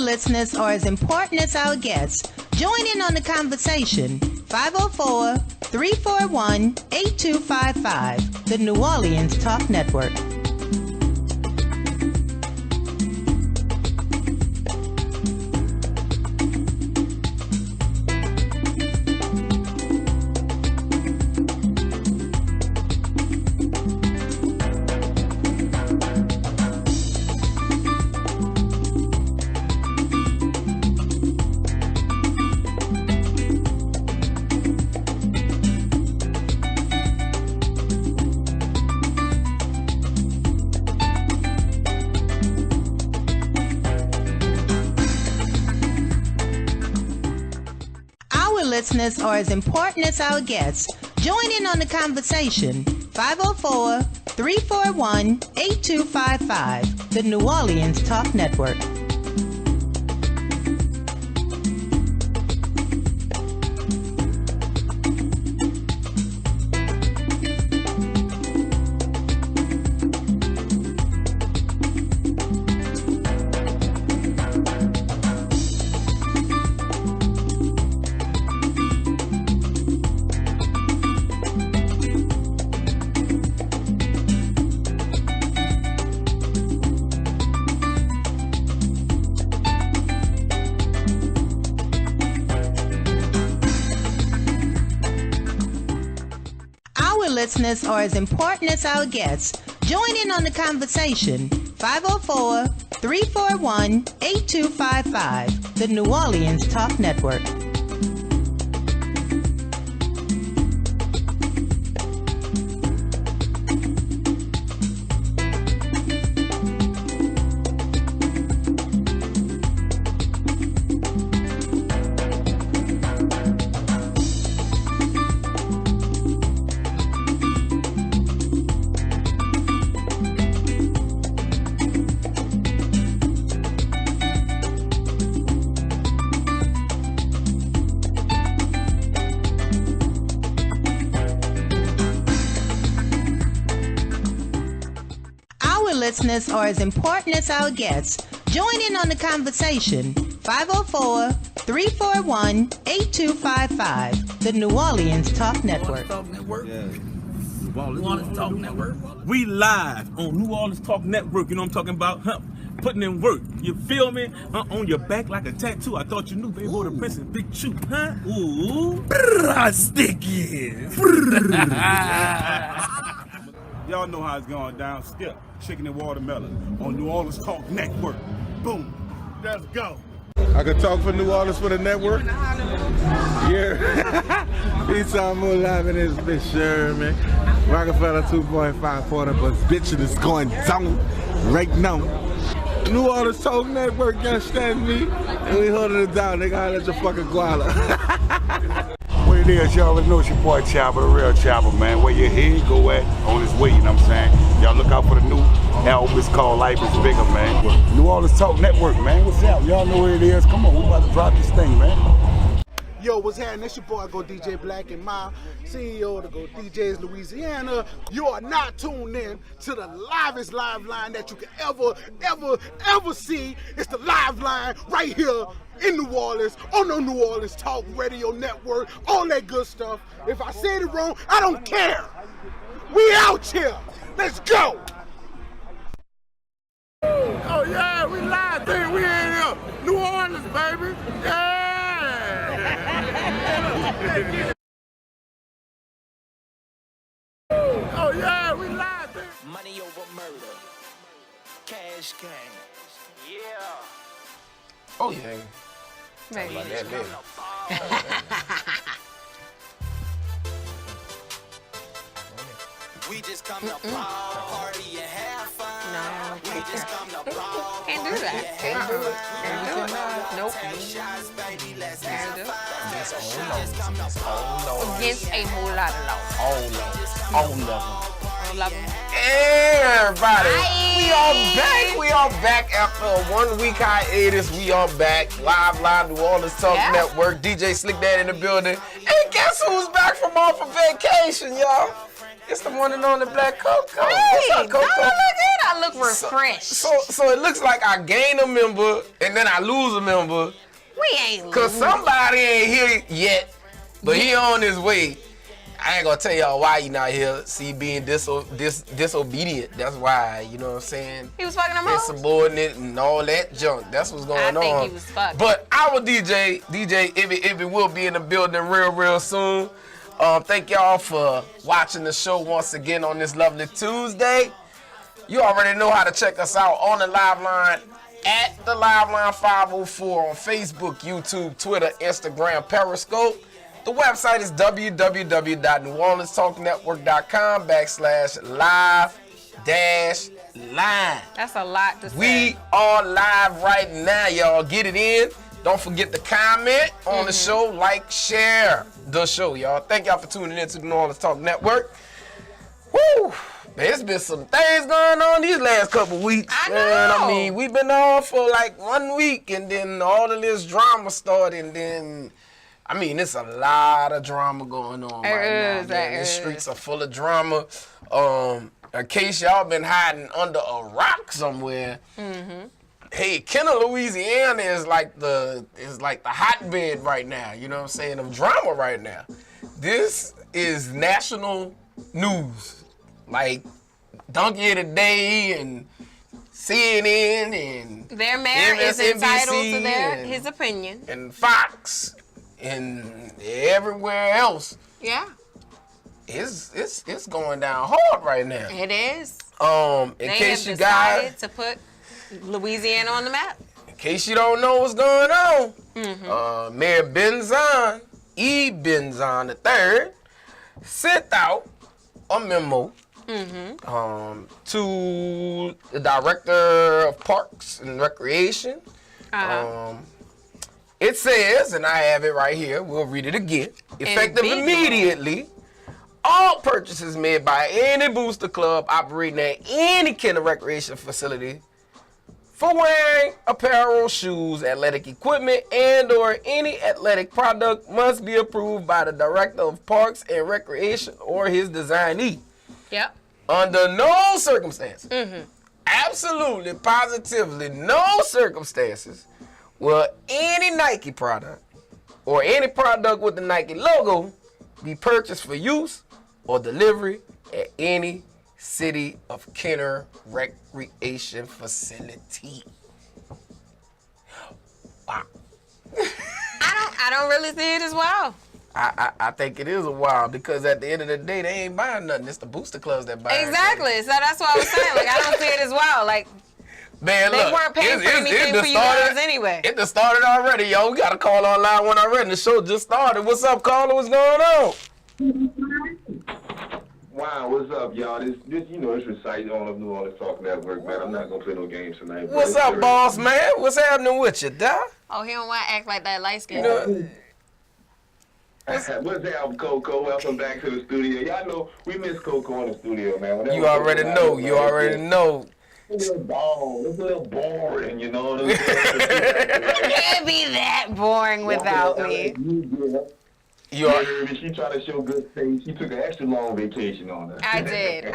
listeners are as important as our guests. Join in on the conversation. 504-341-8255. The New Orleans Talk Network. Listeners are as important as our guests. Join in on the conversation. 504-341-8255. The New Orleans Talk Network. Listeners are as important as our guests. Join in on the conversation. 504-341-8255. The New Orleans Talk Network. Listeners are as important as our guests. Join in on the conversation. 504-341-8255. The New Orleans Talk Network. New Orleans Talk Network. We live on New Orleans Talk Network. You know what I'm talking about? Huh? Putting in work. You feel me? On your back like a tattoo. I thought you knew, baby. Boy, the princess, big chew, huh? Ooh. Sticky. Y'all know how it's going down. Skip, chicken and watermelon on New Orleans Talk Network. Boom. Let's go. I could talk for New Orleans for the network. Yeah. He's talking live in this bitch, sure, man. Rockefeller 2.5 quarter, but bitchin' is going down right now. New Orleans Talk Network, you understand me? And we holding it down, nigga. Holla at your fucking guala. What it is, y'all already know it's your boy Chopper, the real Chopper, man. Where your head go at on his way, you know what I'm saying? Y'all look out for the new album. It's called Life is Bigger, man. New Orleans Talk Network, man. What's up? Y'all know what it is. Come on, we about to drop this thing, man. Yo, what's happening? It's your boy, Go DJ Black, and my CEO of the Go DJs Louisiana. You are not tuned in to the livest live line that you can ever see. It's the live line right here in New Orleans, on the New Orleans Talk Radio Network, all that good stuff. If I said it wrong, I don't care. We out here. Let's go. Oh, yeah, we live. We in here. New Orleans, baby. Yeah. Oh yeah, we live. Money over murder. Cash gang. Yeah. Oh yeah. Maybe. Like that, we just come to party and have fun. No, we just come to ball. Can't do that. Can't do it. Can't do it. Nope. Take shots, baby. Let's have fun. Against a mulatto law. all of them. Everybody, we are back after a 1 week hiatus. We are back live New Orleans Talk Network. DJ Slick Dad in the building, and guess who's back from off of vacation, y'all? It's the one and only Black Coco. Hey, What's up, Coco? look at I look refreshed. So it looks like I gain a member and then I lose a member. We ain't Cause losing. somebody ain't here yet, but he on his way. I ain't gonna tell y'all why he not here. See, being disobedient. That's why, you know what I'm saying? He was fucking them hoes? Insubordinate and all that junk. That's what's going on. I think he was fucking. But our DJ Ivy will be in the building real soon. Thank y'all for watching the show once again on this lovely Tuesday. You already know how to check us out on the live line at the Live Line 504 on Facebook, YouTube, Twitter, Instagram, Periscope. The website is www.neworleanstalknetwork.com/live-line. That's a lot to say. We are live right now, y'all. Get it in. Don't forget to comment on the show, like, share the show, y'all. Thank y'all for tuning in to the New Orleans Talk Network. Woo! There's been some things going on these last couple weeks. I know. And I mean, we've been on for like 1 week, and then all of this drama started, and then, I mean, it's a lot of drama going on right now, man. The streets are full of drama. In case y'all been hiding under a rock somewhere, hey, Kenner, Louisiana is like the hotbed right now. You know what I'm saying? Of drama right now. This is national news. Like Donkey of the Day and CNN and their mayor is entitled to his opinion. And Fox and everywhere else. Yeah. It's going down hard right now. It is. In They case have you guys decided to put Louisiana on the map. In case you don't know what's going on, Mayor Benzon, Benzon III, sent out a memo to the Director of Parks and Recreation. It says, and I have it right here, we'll read it again. Effective immediately, all purchases made by any booster club operating at any kind of recreation facility for wearing apparel, shoes, athletic equipment, and or any athletic product must be approved by the Director of Parks and Recreation or his designee. Yep. Under no circumstances, absolutely, positively, no circumstances will any Nike product or any product with the Nike logo be purchased for use or delivery at any City of Kenner recreation facility. Wow. I don't really see it as well. I think it is a while because at the end of the day, they ain't buying nothing. It's the booster clubs that buy Exactly. So that's what I was saying. Like, I don't see it as well. Like, man, they look, weren't paying for anything for you guys anyway. It just started already, yo. We got a call on line one already. The show just started. What's up, caller? What's going on? Wow, what's up, y'all? This it's reciting on the New Orleans Talk Network, man. I'm not gonna play no games tonight. What's up, boss, man? What's happening with you, dog? Oh, he don't want to act like that light skin. What's up, Coco? Welcome back to the studio. Y'all know we miss Coco in the studio, man. Whenever You already know. You already know. It's a little boring, you know. It can't be that boring without me. She tried to show good faith. She took an extra long vacation on us. I did.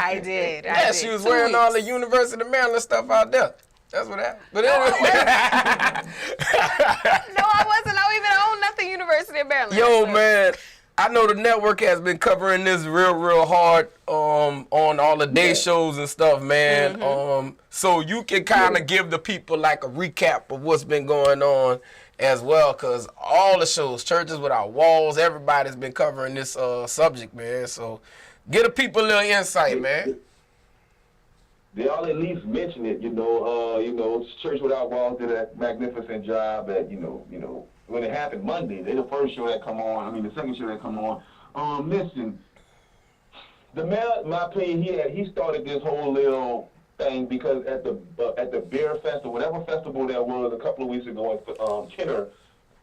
Yeah, she was wearing all the University of Maryland stuff out there. That's what happened. But anyway. No, I wasn't. I don't even own nothing University of Maryland. Yo, man, I know the network has been covering this real hard on all the day shows and stuff, man. So you can kind of give the people like a recap of what's been going on as well, because all the shows, Churches Without Walls, everybody's been covering this subject, man. So get the people a little insight, man. They all at least mention it, Church Without Walls did a magnificent job at, when it happened Monday. They the first show that come on, the second show that come on. Listen, the mayor, in my opinion, he started this whole little thing because at the Beer Festival, whatever festival that was a couple of weeks ago in Kenner,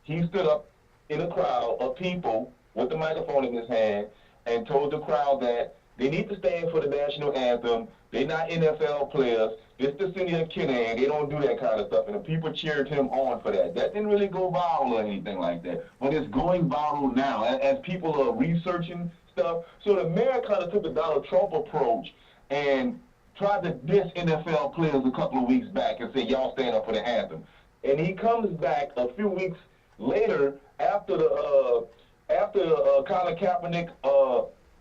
he stood up in a crowd of people with the microphone in his hand and told the crowd that they need to stand for the national anthem. They're not NFL players. This the city of Kenner, and they don't do that kind of stuff. And the people cheered him on for that. That didn't really go viral or anything like that. But it's going viral now as people are researching stuff. So the mayor kind of took the Donald Trump approach and tried to diss NFL players a couple of weeks back and say, y'all stand up for the anthem. And he comes back a few weeks later after Colin Kaepernick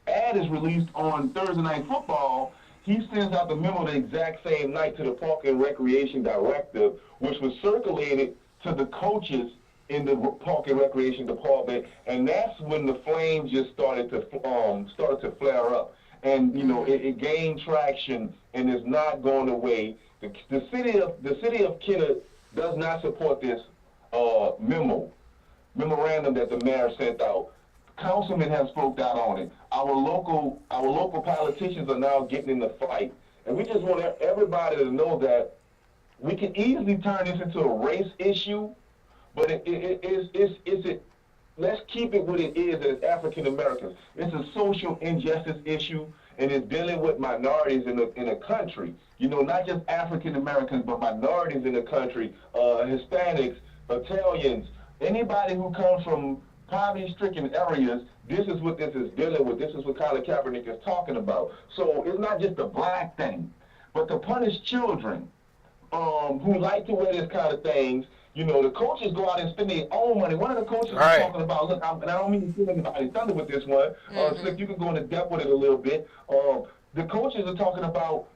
ad is released on Thursday Night Football. He sends out the memo the exact same night to the Park and Recreation Director, which was circulated to the coaches in the Park and Recreation Department, and that's when the flames just started to flare up. And you know, it gained traction and is not going away. The city of Kenner does not support this memorandum that the mayor sent out. Councilmen have spoke out on it. Our local politicians are now getting in the fight, and we just want everybody to know that we can easily turn this into a race issue, but let's keep it what it is as African Americans. It's a social injustice issue, and it's dealing with minorities in the country. You know, not just African Americans, but minorities in the country, Hispanics, Italians, anybody who comes from poverty-stricken areas. This is what this is dealing with. This is what Colin Kaepernick is talking about. So it's not just a black thing, but to punish children who like to wear this kind of things. You know, the coaches go out and spend their own money. One of the coaches was talking about, look, and I don't mean to steal anybody's thunder with this one. Slick, you can go into depth with it a little bit. The coaches are talking about,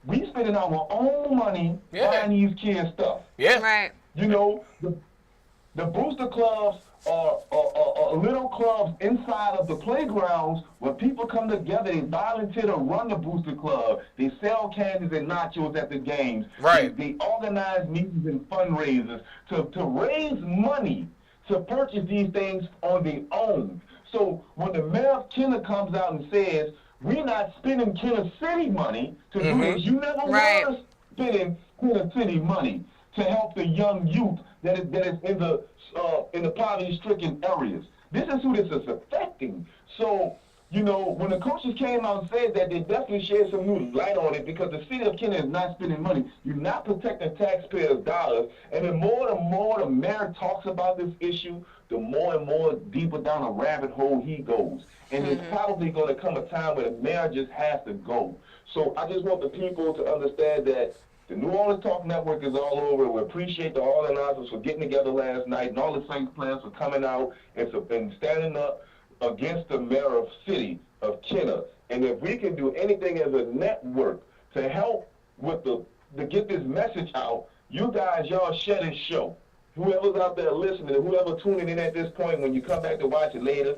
we spending our own money buying these kids stuff. Yeah. Right. You know, the booster clubs are little clubs inside of the playgrounds where people come together. They volunteer to run the booster club. They sell candies and nachos at the games. Right. They organize meetings and fundraisers to raise money to purchase these things on their own. So when the mayor of Kenner comes out and says, we're not spending Kenner City money to do this, you never were spending Kenner City money to help the young youth that is in the poverty-stricken areas. This is who this is affecting. So, you know, when the coaches came out and said that, they definitely shed some new light on it, because the city of Kenner is not spending money. You're not protecting taxpayers' dollars. And the more the mayor talks about this issue, the more and more deeper down a rabbit hole he goes. And there's probably going to come a time where the mayor just has to go. So I just want the people to understand that the New Orleans Talk Network is all over. We appreciate all the announcers for getting together last night, and all the Saints players for coming out and standing up against the mayor of city of Kenner. And if we can do anything as a network to help with to get this message out, you guys, y'all share this show. Whoever's out there listening, and whoever tuning in at this point, when you come back to watch it later,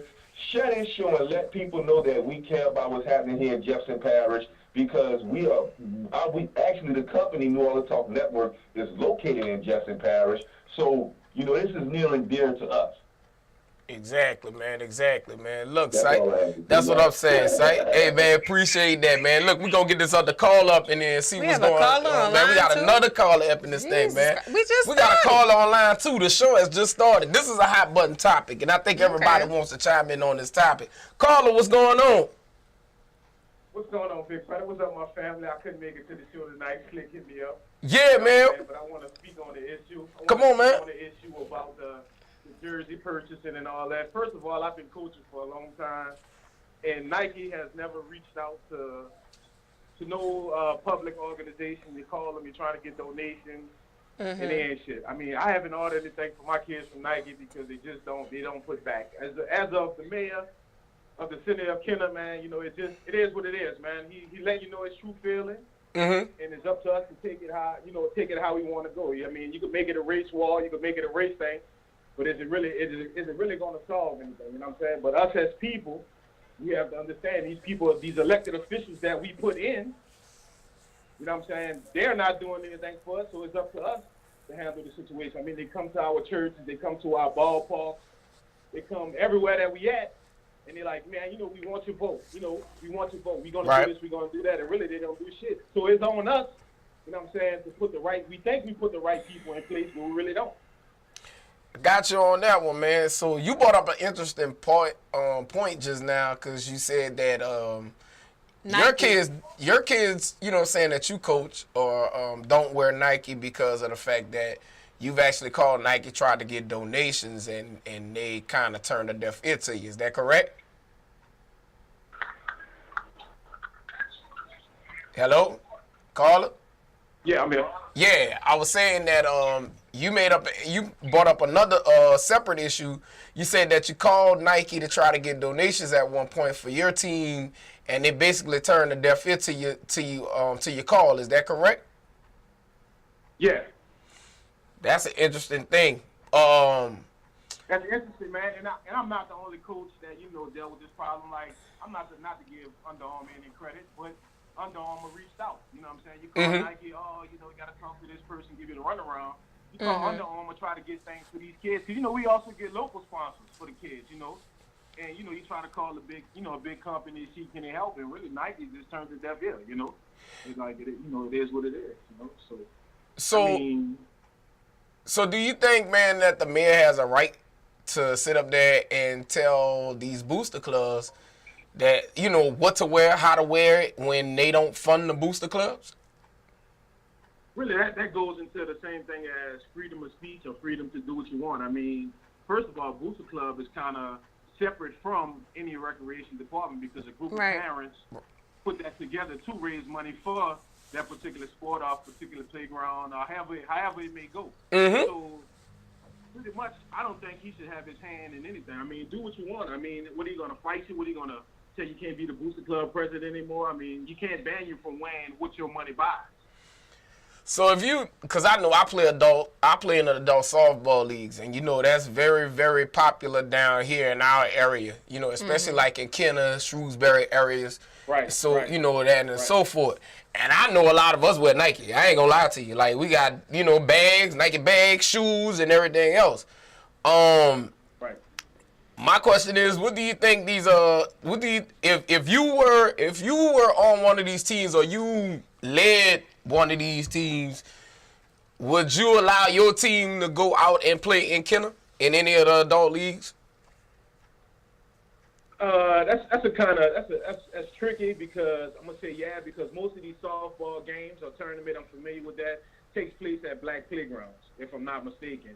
share this show and let people know that we care about what's happening here in Jefferson Parish, because we actually, the company New Orleans Talk Network is located in Jefferson Parish. So, you know, this is near and dear to us. Exactly, man. Exactly, man. Look, Sight, that's what I'm saying, Sight. Hey, man, appreciate that, man. Look, we're going to get this other call up and then see what's going on. Man, we got another caller up in this thing, man. We got a caller online, too. The show has just started. This is a hot button topic, and I think everybody wants to chime in on this topic. Caller, what's going on? What's going on, Big Brother? What's up, my family? I couldn't make it to the show tonight. Slick hit me up. Yeah, man. But I want to speak on the issue. Come on, man. On the issue about the jersey purchasing and all that. First of all, I've been coaching for a long time, and Nike has never reached out to no public organization. You call them, you're trying to get donations, and they ain't shit. I mean, I haven't ordered anything for my kids from Nike because they don't put back. As of the mayor of the city of Kenner, man, you know, it is what it is, man. He let you know his true feeling, and it's up to us to take it how we want to go. I mean, you could make it a race wall, you could make it a race thing, but is it really going to solve anything? You know what I'm saying? But us as people, we have to understand these people, these elected officials that we put in, you know what I'm saying, they're not doing anything for us, so it's up to us to handle the situation. I mean, they come to our churches, they come to our ballparks, they come everywhere that we at, and they're like, man, you know, we want your vote. You know, we want your vote. We're going to do this, we're going to do that. And really, they don't do shit. So it's on us, you know what I'm saying, to put we think we put the right people in place, but we really don't. Got you on that one, man. So you brought up an interesting point just now, because you said that your kids, you know, saying that you coach or don't wear Nike because of the fact that you've actually called Nike, tried to get donations, and they kind of turned a deaf ear to you. Is that correct? Hello, caller. Yeah, I'm here. Yeah, I was saying that you brought up another separate issue. You said that you called Nike to try to get donations at one point for your team, and they basically turned a deaf ear to your call. Is that correct? Yeah. That's an interesting thing. That's interesting, man. And I'm not the only coach that dealt with this problem. Like, I'm not to give Under Armour any credit, but Under Armour reached out. You know what I'm saying? You call Nike, you got to talk to this person, give you the runaround. You call Under Armour, try to get things for these kids. Because, we also get local sponsors for the kids, And, you try to call a big company, see can they help. And really, Nike just turns a deaf ear, It's like, it is what it is, So do you think, man, that the mayor has a right to sit up there and tell these booster clubs that, what to wear, how to wear it when they don't fund the booster clubs? Really, that goes into the same thing as freedom of speech or freedom to do what you want. I mean, first of all, Booster Club is kind of separate from any recreation department because a group of parents put that together to raise money for that particular sport or particular playground or however it may go. So pretty much, I don't think he should have his hand in anything. I mean, do what you want. I mean, what are you going to fight you? What are you going to tell you can't be the Booster Club president anymore? I mean, you can't ban you from wearing what your money buys. So because I know I play in the adult softball leagues, and that's very, very popular down here in our area, especially like in Kenner, Shrewsbury areas. Right. So, that and so forth. And I know a lot of us wear Nike. I ain't gonna lie to you. Like, we got, bags, Nike bags, shoes, and everything else. My question is, what do you think these if you were on one of these teams or you led one of these teams, would you allow your team to go out and play in Kenner in any of the adult leagues? That's tricky because I'm gonna say because most of these softball games or tournament, I'm familiar with that, takes place at black playgrounds, if I'm not mistaken.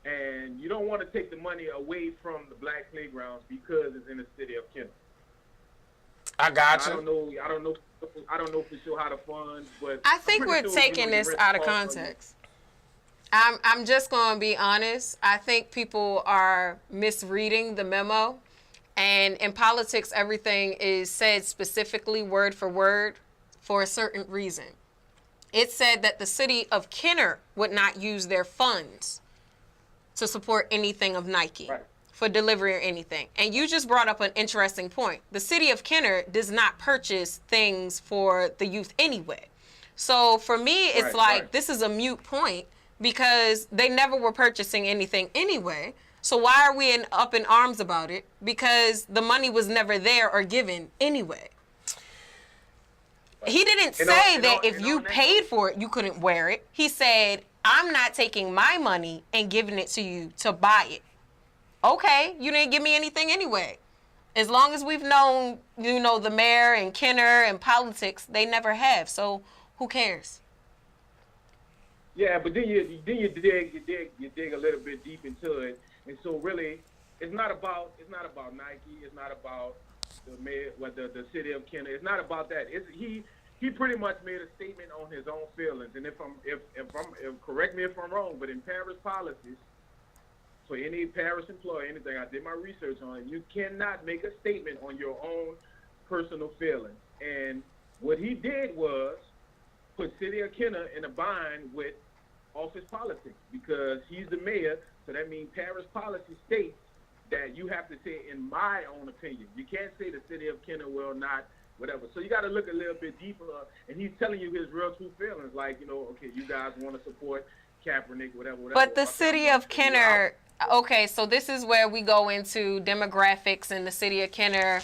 And you don't want to take the money away from the black playgrounds because it's in the city of Kenner. I got you. I don't know for sure how to fund, but I think we're taking this out of context. I'm just gonna be honest. I think people are misreading the memo. And in politics, everything is said specifically word for word for a certain reason. It said that the city of Kenner would not use their funds to support anything of Nike for delivery or anything. And you just brought up an interesting point. The city of Kenner does not purchase things for the youth anyway. So for me, it's this is a moot point because they never were purchasing anything anyway. So why are we up in arms about it? Because the money was never there or given anyway. He didn't say that if you paid for it, you couldn't wear it. He said, I'm not taking my money and giving it to you to buy it. Okay, you didn't give me anything anyway. As long as we've known, the mayor and Kenner and politics, they never have. So who cares? Yeah, but then you dig a little bit deep into it. And so really, it's not about Nike. It's not about the mayor, the city of Kenner. It's not about that. He pretty much made a statement on his own feelings. And if correct me if I'm wrong, but in Paris policies, for any Paris employee, anything, I did my research on it. You cannot make a statement on your own personal feelings. And what he did was put city of Kenner in a bind with office politics because he's the mayor. So that means Paris policy states that you have to say, in my own opinion. You can't say the city of Kenner will not, whatever. So you got to look a little bit deeper. And he's telling you his real true feelings. Like, okay, you guys want to support Kaepernick, whatever. But the city of Kenner, okay, so this is where we go into demographics in the city of Kenner.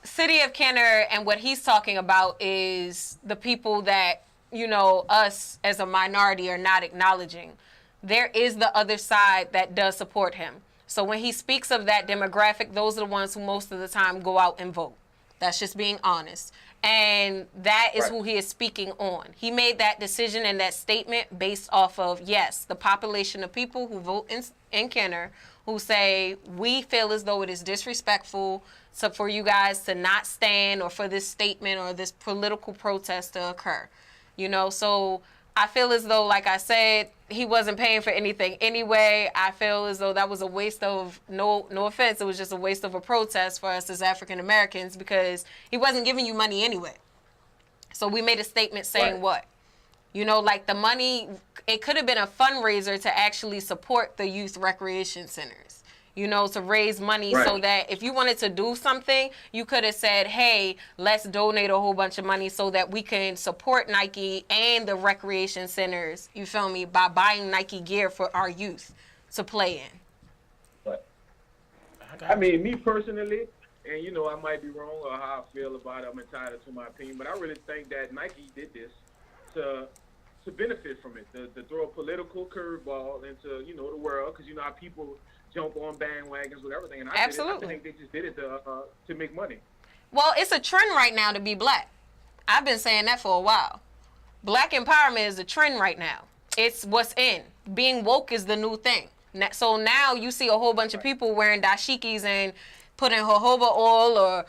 City of Kenner, and what he's talking about is the people that, us as a minority are not acknowledging. There is the other side that does support him. So when he speaks of that demographic, those are the ones who most of the time go out and vote. That's just being honest. And that is who he is speaking on. He made that decision and that statement based off of, yes, the population of people who vote in Kenner who say, we feel as though it is disrespectful for you guys to not stand or for this statement or this political protest to occur. You know, so I feel as though, like I said, he wasn't paying for anything anyway. I feel as though that was a waste of, no offense, it was just a waste of a protest for us as African Americans because he wasn't giving you money anyway. So we made a statement saying what? You know, like the money, it could have been a fundraiser to actually support the youth recreation centers, you know, to raise money so that if you wanted to do something, you could have said, hey, let's donate a whole bunch of money so that we can support Nike and the recreation centers, you feel me, by buying Nike gear for our youth to play in. I mean, me personally, and you know, I might be wrong or how I feel about it, I'm entitled to my opinion, but I really think that Nike did this to benefit from it, to throw a political curveball into, you know, the world, because you know how people jump on bandwagons with everything, and I think they just did it to make money. Well, it's a trend right now to be black. I've been saying that for a while. Black empowerment is a trend right now. It's what's in. Being woke is the new thing. So now you see a whole bunch of people wearing dashikis and putting jojoba oil or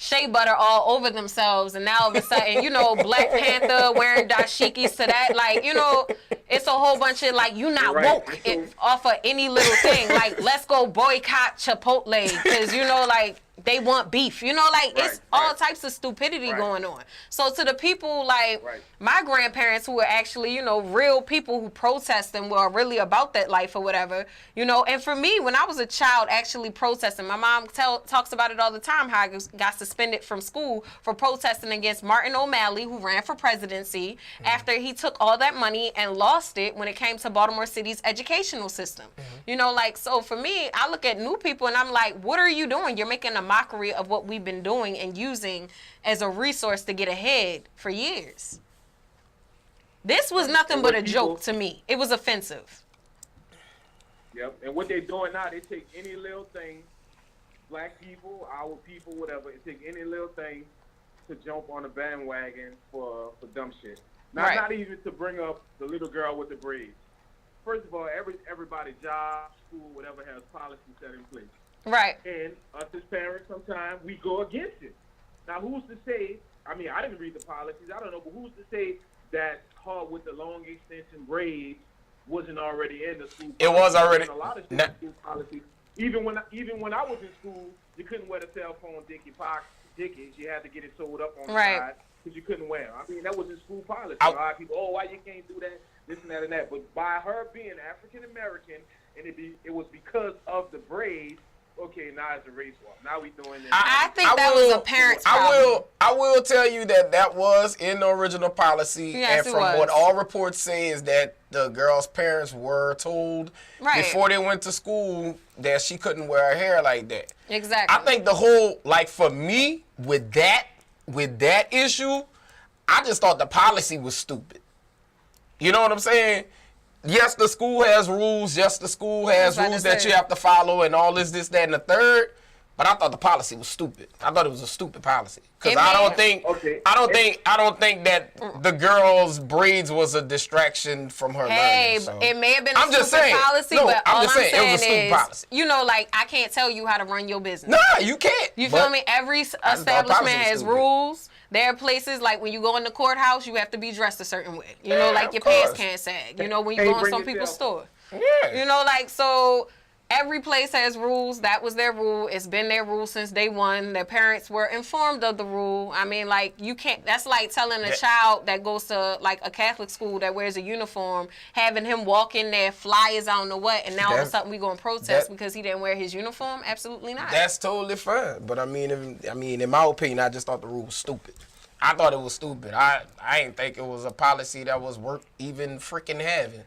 shea butter all over themselves, and now all of a sudden, you know, Black Panther wearing dashikis to that, like, you know, it's a whole bunch of, like, you not woke off of any little thing, like, let's go boycott Chipotle, because, you know, like, they want beef, you know, like, it's all types of stupidity going on. So to the people, like, my grandparents who were actually, you know, real people who protest and were really about that life or whatever, you know, and for me, when I was a child actually protesting, my mom talks about it all the time, how I got suspended from school for protesting against Martin O'Malley, who ran for presidency, after he took all that money and lost it when it came to Baltimore City's educational system. You know, like, so for me, I look at new people and I'm like, what are you doing? You're making a mockery of what we've been doing and using as a resource to get ahead for years. This was nothing but a joke to me. It was offensive. Yep, and what they're doing now, they take any little thing, black people, our people, whatever, they take any little thing to jump on a bandwagon for dumb shit. Now, not even to bring up the little girl with the braids. First of all, everybody's job, school, whatever, has policies set in place. Right. And us as parents, sometimes we go against it. Now, who's to say, I mean, I didn't read the policies, I don't know, but who's to say that her with the long extension braids wasn't already in the school policy? It was already. A lot of school policies. Even when I was in school, you couldn't wear the cell phone dickies. You had to get it sewed up on the side because you couldn't wear them. I mean, that was in school policy. A lot of people, why you can't do that, this and that and that. But by her being African American, and it was because of the braids. Okay, now it's a race war. Now we doing this. I think that was a parent's problem. I will tell you that was in the original policy. Yes, and from what all reports say is that the girl's parents were told before they went to school that she couldn't wear her hair like that. Exactly. I think the whole, like, for me, with that issue, I just thought the policy was stupid. You know what I'm saying? Yes, the school has rules. Yes, the school has rules that you have to follow and all this, that, and the third. But I thought the policy was stupid. I thought it was a stupid policy because I don't think that the girl's braids was a distraction from her learning. So. It may have been a stupid policy, but all I'm saying it was a stupid policy. You know, like, I can't tell you how to run your business. Nah, you can't. You feel me? Every establishment has rules. There are places, like, when you go in the courthouse, you have to be dressed a certain way. You know, like, your pants can't sag. You know, when you go in some people's store. Yeah. You know, like, so every place has rules. That was their rule. It's been their rule since day one. Their parents were informed of the rule. I mean, like, you can't, that's like telling a child that goes to, like, a Catholic school that wears a uniform, having him walk in there, flyers, I don't know what, and now all of a sudden we go and protest because he didn't wear his uniform? Absolutely not. That's totally fine. But I mean, in my opinion, I just thought the rule was stupid. I thought it was stupid. I didn't think it was a policy that was worth even freaking having.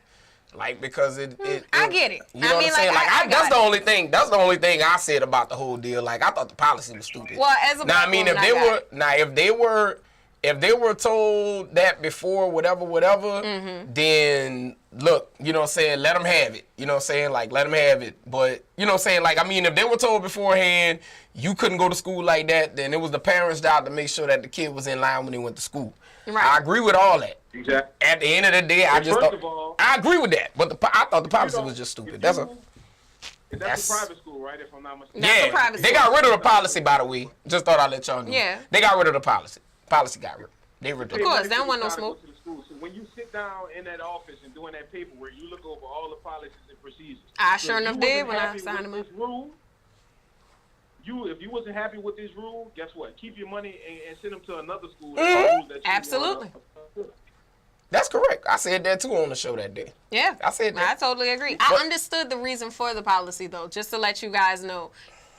Like, because it I get it. You know what I'm saying? Like, that's the only thing. That's the only thing I said about the whole deal. Like, I thought the policy was stupid. Well, as a now, I mean, if they were told that before, whatever, then look, you know what I'm saying, let them have it. You know what I'm saying? Like, let them have it. But, you know what I'm saying? Like, I mean, if they were told beforehand you couldn't go to school like that, then it was the parents' job to make sure that the kid was in line when they went to school. Right. I agree with all that. Exactly. At the end of the day, I agree with that. But I thought the policy was just stupid. That's a private school, right? If I'm not mistaken. Yeah, they got rid of the policy, by the way. Just thought I'd let y'all know. Yeah. They got rid of the policy. Policy got rid. They rid of Of course, they don't want no smoke. So when you sit down in that office and doing that paperwork, you look over all the policies and procedures. I sure enough did when I signed them up. If you wasn't happy with this rule, guess what? Keep your money and send them to another school. Absolutely. That's correct. I said that too on the show that day. Yeah. I said that. I totally agree. I understood the reason for the policy, though, just to let you guys know.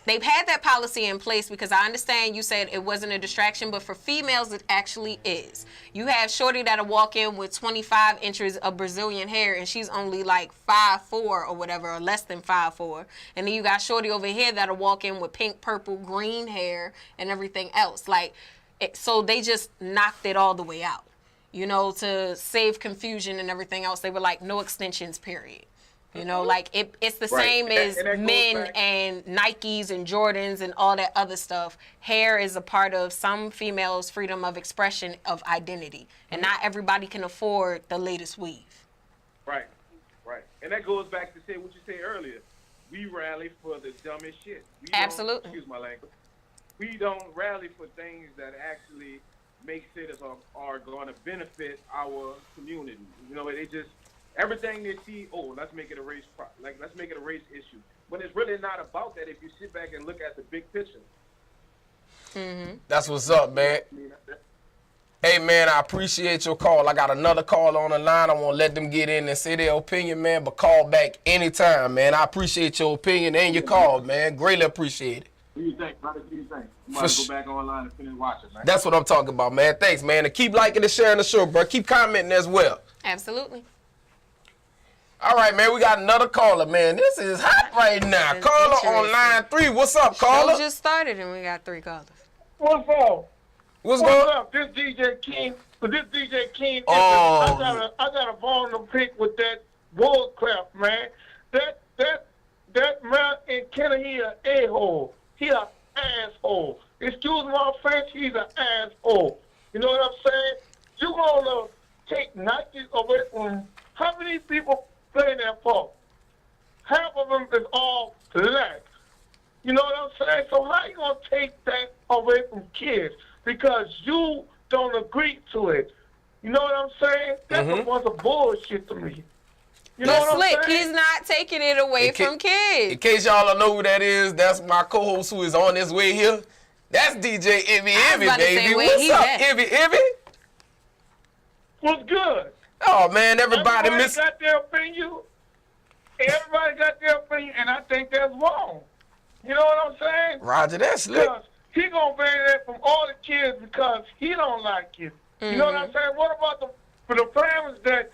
They've had that policy in place because I understand you said it wasn't a distraction, but for females, it actually is. You have shorty that'll walk in with 25 inches of Brazilian hair, and she's only like 5'4" or whatever, or less than 5'4". And then you got shorty over here that'll walk in with pink, purple, green hair and everything else. So they just knocked it all the way out. You know, to save confusion and everything else, they were like, no extensions, period. You know, like it's the same as men and Nikes and Jordans and all that other stuff. Hair is a part of some females' freedom of expression of identity. And not everybody can afford the latest weave. Right. And that goes back to say what you said earlier. We rally for the dumbest shit. Absolutely. Excuse my language. We don't rally for things that actually make citizens are going to benefit our community. You know, they just... Everything they see, let's make it a race let's make it a race issue. When it's really not about that if you sit back and look at the big picture. Mm-hmm. That's what's up, man. Hey, man, I appreciate your call. I got another call on the line. I want to let them get in and say their opinion, man, but call back anytime, man. I appreciate your opinion and your call, man. Greatly appreciate it. What do you think, brother? What do you think? You might go back online and finish watching, man. That's what I'm talking about, man. Thanks, man. And keep liking and sharing the show, bro. Keep commenting as well. Absolutely. All right, man, we got another caller, man. This is hot right now. Caller on line 3. What's up, caller? Show just started and we got 3 callers. What's up? What's going up? This DJ King. I got a bone to pick with that bullcrap, man. That man in Kenny, he an a-hole. He an asshole. Excuse my French, he's an asshole. You know what I'm saying? You gonna take Nike away from how many people playing that for? Half of them is all black. You know what I'm saying? So how you going to take that away from kids? Because you don't agree to it. You know what I'm saying? That's a bunch of bullshit to me. You know what Slick, I'm saying? he's not taking it away from kids. In case y'all don't know who that is, that's my co-host who is on his way here. That's DJ Ivy, baby. What's up, Ivy? What's good? Oh, man, everybody got their opinion. Everybody got their opinion, and I think that's wrong. You know what I'm saying? Roger that, Slick. Because he going to ban that from all the kids because he don't like it. You know what I'm saying? What about for the parents that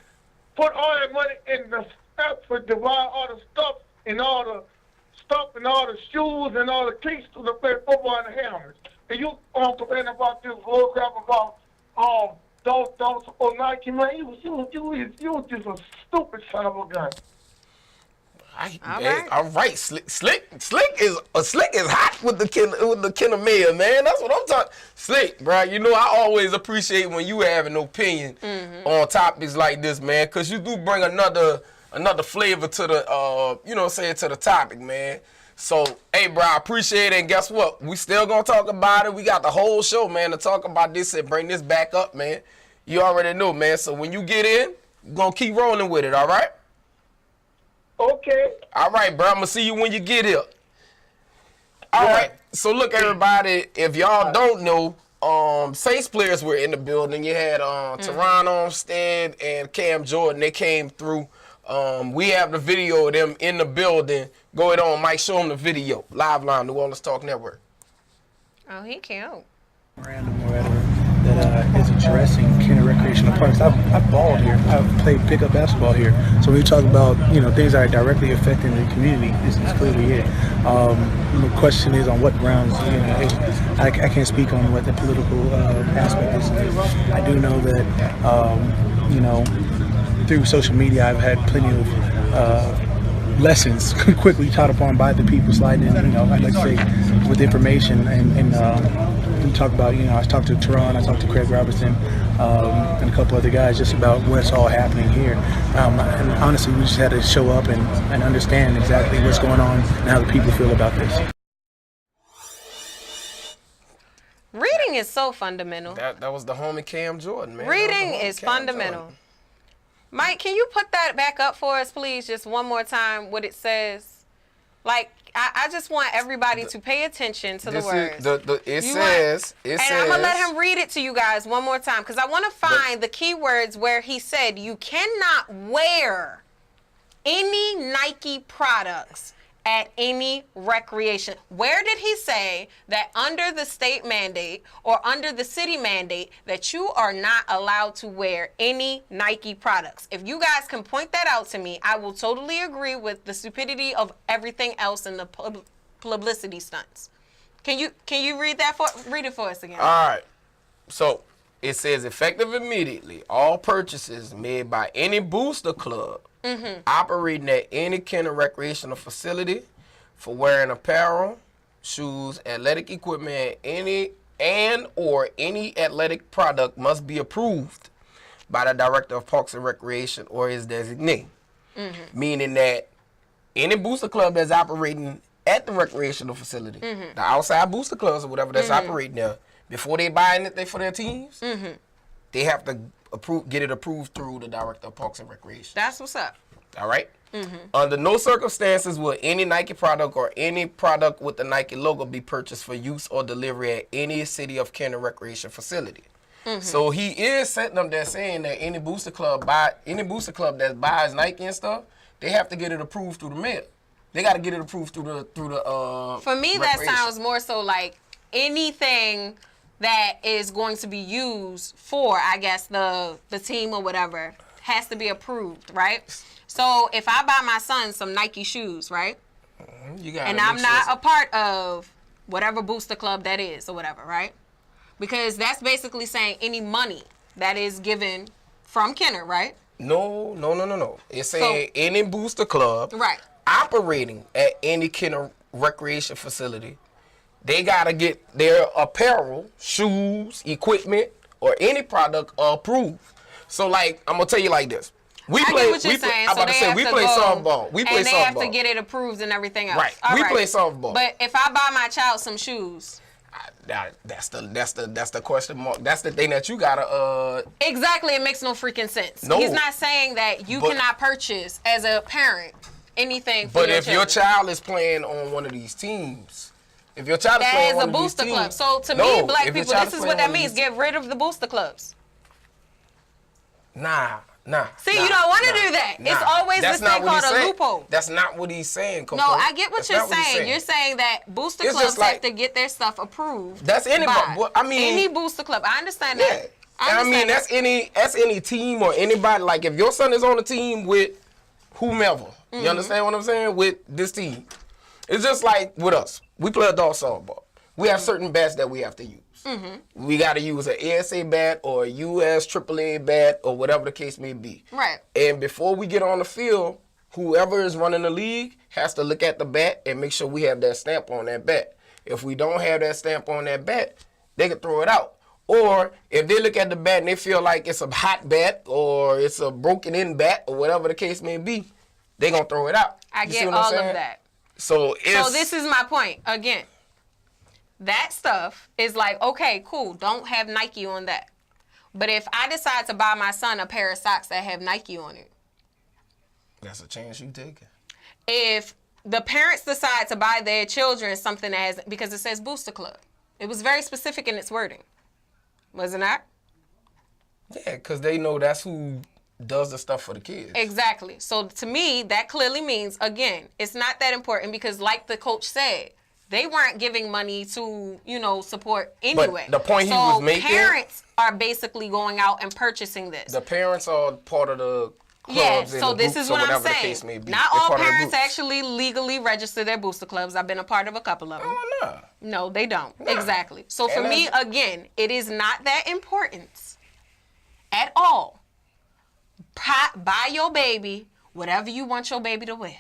put all that money in the stuff to buy all the stuff and all the shoes and all the cleats to play football and the helmets? And you complaining about this bull crap about don't support Nike, man. You was just a stupid son of a gun. All right. Slick is hot with the Kenner Mayor, man. That's what I'm talking. Slick, bro. You know I always appreciate when you have an opinion on topics like this, man, because you do bring another flavor to the to the topic, man. So, hey, bro, I appreciate it. And guess what? We still gonna talk about it. We got the whole show, man, to talk about this and bring this back up, man. You already know, man. So when you get in, we're gonna keep rolling with it, all right? Okay. All right, bro. I'm gonna see you when you get here. All right. So look, everybody, if y'all don't know, Saints players were in the building. You had Teron Armstead and Cam Jordan. They came through. We have the video of them in the building. Go ahead on, Mike. Show them the video. Live line, New Orleans Talk Network. Oh, he cute. Random or whatever that is addressing Kenner recreational parks. I've balled here. I've played pickup basketball here. So when you talk about things that are directly affecting the community, this is clearly it. The question is on what grounds. I can't speak on what the political aspect is. I do know that through social media I've had plenty of lessons quickly taught upon by the people sliding in, I'd like to say, with information and we talk about, I talked to Teron, I talked to Craig Robertson, and a couple other guys just about what's all happening here. And honestly, we just had to show up and understand exactly what's going on and how the people feel about this. Reading is so fundamental. That was the homie Cam Jordan, man. Reading is fundamental. Jordan. Mike, can you put that back up for us, please? Just one more time, what it says. Like, I just want everybody to pay attention to the words. It says. And I'm going to let him read it to you guys one more time, because I want to find the keywords where he said you cannot wear any Nike products at any recreation. Where did he say that under the state mandate or under the city mandate that you are not allowed to wear any Nike products? If you guys can point that out to me, I will totally agree with the stupidity of everything else in the publicity stunts. Can you read it for us again? All right. So it says effective immediately, all purchases made by any booster club operating at any kind of recreational facility for wearing apparel, shoes, athletic equipment, any athletic product must be approved by the Director of Parks and Recreation or his designee. Meaning that any booster club that's operating at the recreational facility, the outside booster clubs or whatever that's operating there, before they buy anything for their teams, they have to get it approved through the Director of Parks and Recreation. That's what's up. All right? Under no circumstances will any Nike product or any product with the Nike logo be purchased for use or delivery at any city of Canada recreation facility. So he is setting up there saying that any booster club that buys Nike and stuff, they have to get it approved through the mail. They got to get it approved through the For me, that sounds more so like anything that is going to be used for, I guess, the team or whatever has to be approved, right? So if I buy my son some Nike shoes, right? And I'm not a part of whatever booster club that is or whatever, right? Because that's basically saying any money that is given from Kenner, right? No. It's saying any booster club operating at any Kenner recreation facility, they got to get their apparel, shoes, equipment, or any product approved. So, like, I'm going to tell you like this. We play softball. We play softball. And they have to get it approved and everything else. Right. We play softball. But if I buy my child some shoes, that's the question mark. That's the thing that you gotta. Exactly, it makes no freaking sense. No. He's not saying that you cannot purchase as a parent anything. For but if your child is playing on one of these teams, if your child is playing on one of these teams, that is a booster club. So to me, black people, this is what that means. Get rid of the booster clubs. Nah. See, you don't want to do that. It's always this thing called a loophole. That's not what he's saying, Coco. No, I get what you're saying. You're saying that booster clubs have to get their stuff approved. That's anybody. I mean, any booster club. I understand that. I mean, that's any team or anybody. Like if your son is on a team with whomever, you understand what I'm saying? With this team, it's just like with us. We play adult softball. We have certain bats that we have to use. We got to use an ASA bat or a US AAA bat or whatever the case may be. Right. And before we get on the field, whoever is running the league has to look at the bat and make sure we have that stamp on that bat. If we don't have that stamp on that bat, they can throw it out. Or if they look at the bat and they feel like it's a hot bat or it's a broken in bat or whatever the case may be, they're going to throw it out. I get all of that. So this is my point again. That stuff is like, okay, cool, don't have Nike on that. But if I decide to buy my son a pair of socks that have Nike on it, that's a chance you taking. If the parents decide to buy their children something that has, because it says booster club. It was very specific in its wording. Was it not? Yeah, because they know that's who does the stuff for the kids. Exactly. So to me, that clearly means, again, it's not that important because like the coach said, they weren't giving money to, support anyway. But the point he was making, parents are basically going out and purchasing this. The parents are part of the clubs and so the this groups is what or whatever I'm saying. The case may be. Not all parents actually legally register their booster clubs. I've been a part of a couple of them. Oh, no. No, they don't. Nah. Exactly. So for me, again, it is not that important at all. Buy your baby whatever you want your baby to wear.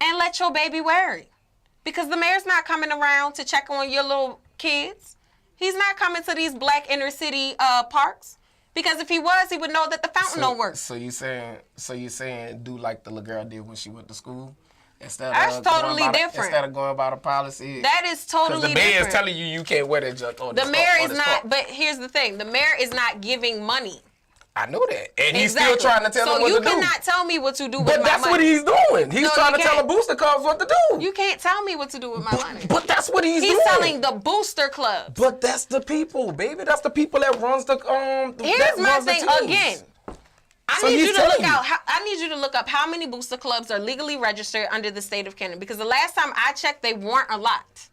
And let your baby wear it. Because the mayor's not coming around to check on your little kids. He's not coming to these black inner city parks. Because if he was, he would know that the fountain don't work. So you saying do like the little girl did when she went to school? That's totally different. Instead of going by the policy. That is totally different. Because the mayor is telling you can't wear that junk on the mayor is not, but here's the thing. The mayor is not giving money. I know that. And he's still trying to tell them what to do. So you cannot tell me what to do with my money. But that's what he's doing. He's trying to tell the booster clubs what to do. You can't tell me what to do with my money. But that's what he's doing. He's telling the booster clubs. But that's the people, baby. That's the people that runs the Here's my thing again. I need you to look up how many booster clubs are legally registered under the state of Canada. Because the last time I checked, they weren't a lot.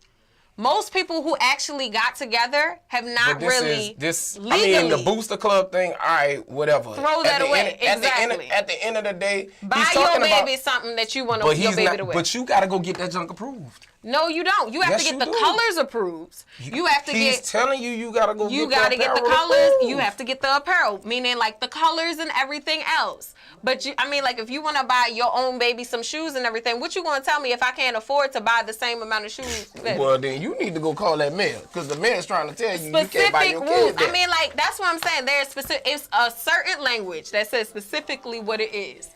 Most people who actually got together have not legally. I mean, the booster club thing, all right, whatever. Throw that away. Exactly. At the end of the day, buy your baby something that you want your baby to wear. But you got to go get that junk approved. No, you don't. You have to get the colors approved. You have to He's telling you got to go you get gotta the apparel get the colors. approved. You have to get the apparel, meaning like the colors and everything else. But like if you want to buy your own baby some shoes and everything, what you going to tell me if I can't afford to buy the same amount of shoes? Baby? Well, then you need to go call that mayor because the mayor's trying to tell you can't buy your rules. kid that. I mean, like that's what I'm saying. There's it's a certain language that says specifically what it is.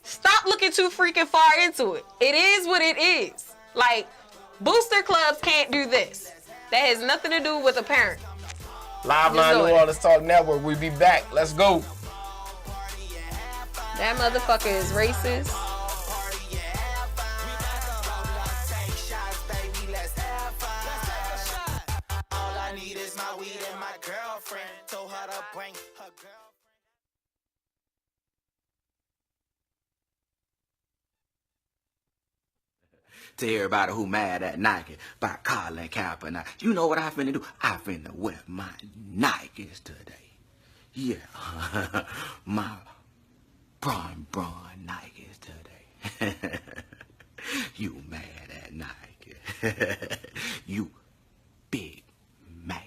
Stop looking too freaking far into it. It is what it is. Like booster clubs can't do this. That has nothing to do with a parent. Live Line New Orleans Talk Network. We'll be back. Let's go. That motherfucker is racist. All I need is my weed and my girlfriend. Told her to bring her girlfriend. To everybody who mad at Nike by Colin Kaepernick, you know what I finna do? I finna wear my Nikes today. Yeah, my Bron Nikes today. You mad at Nike. You big mad.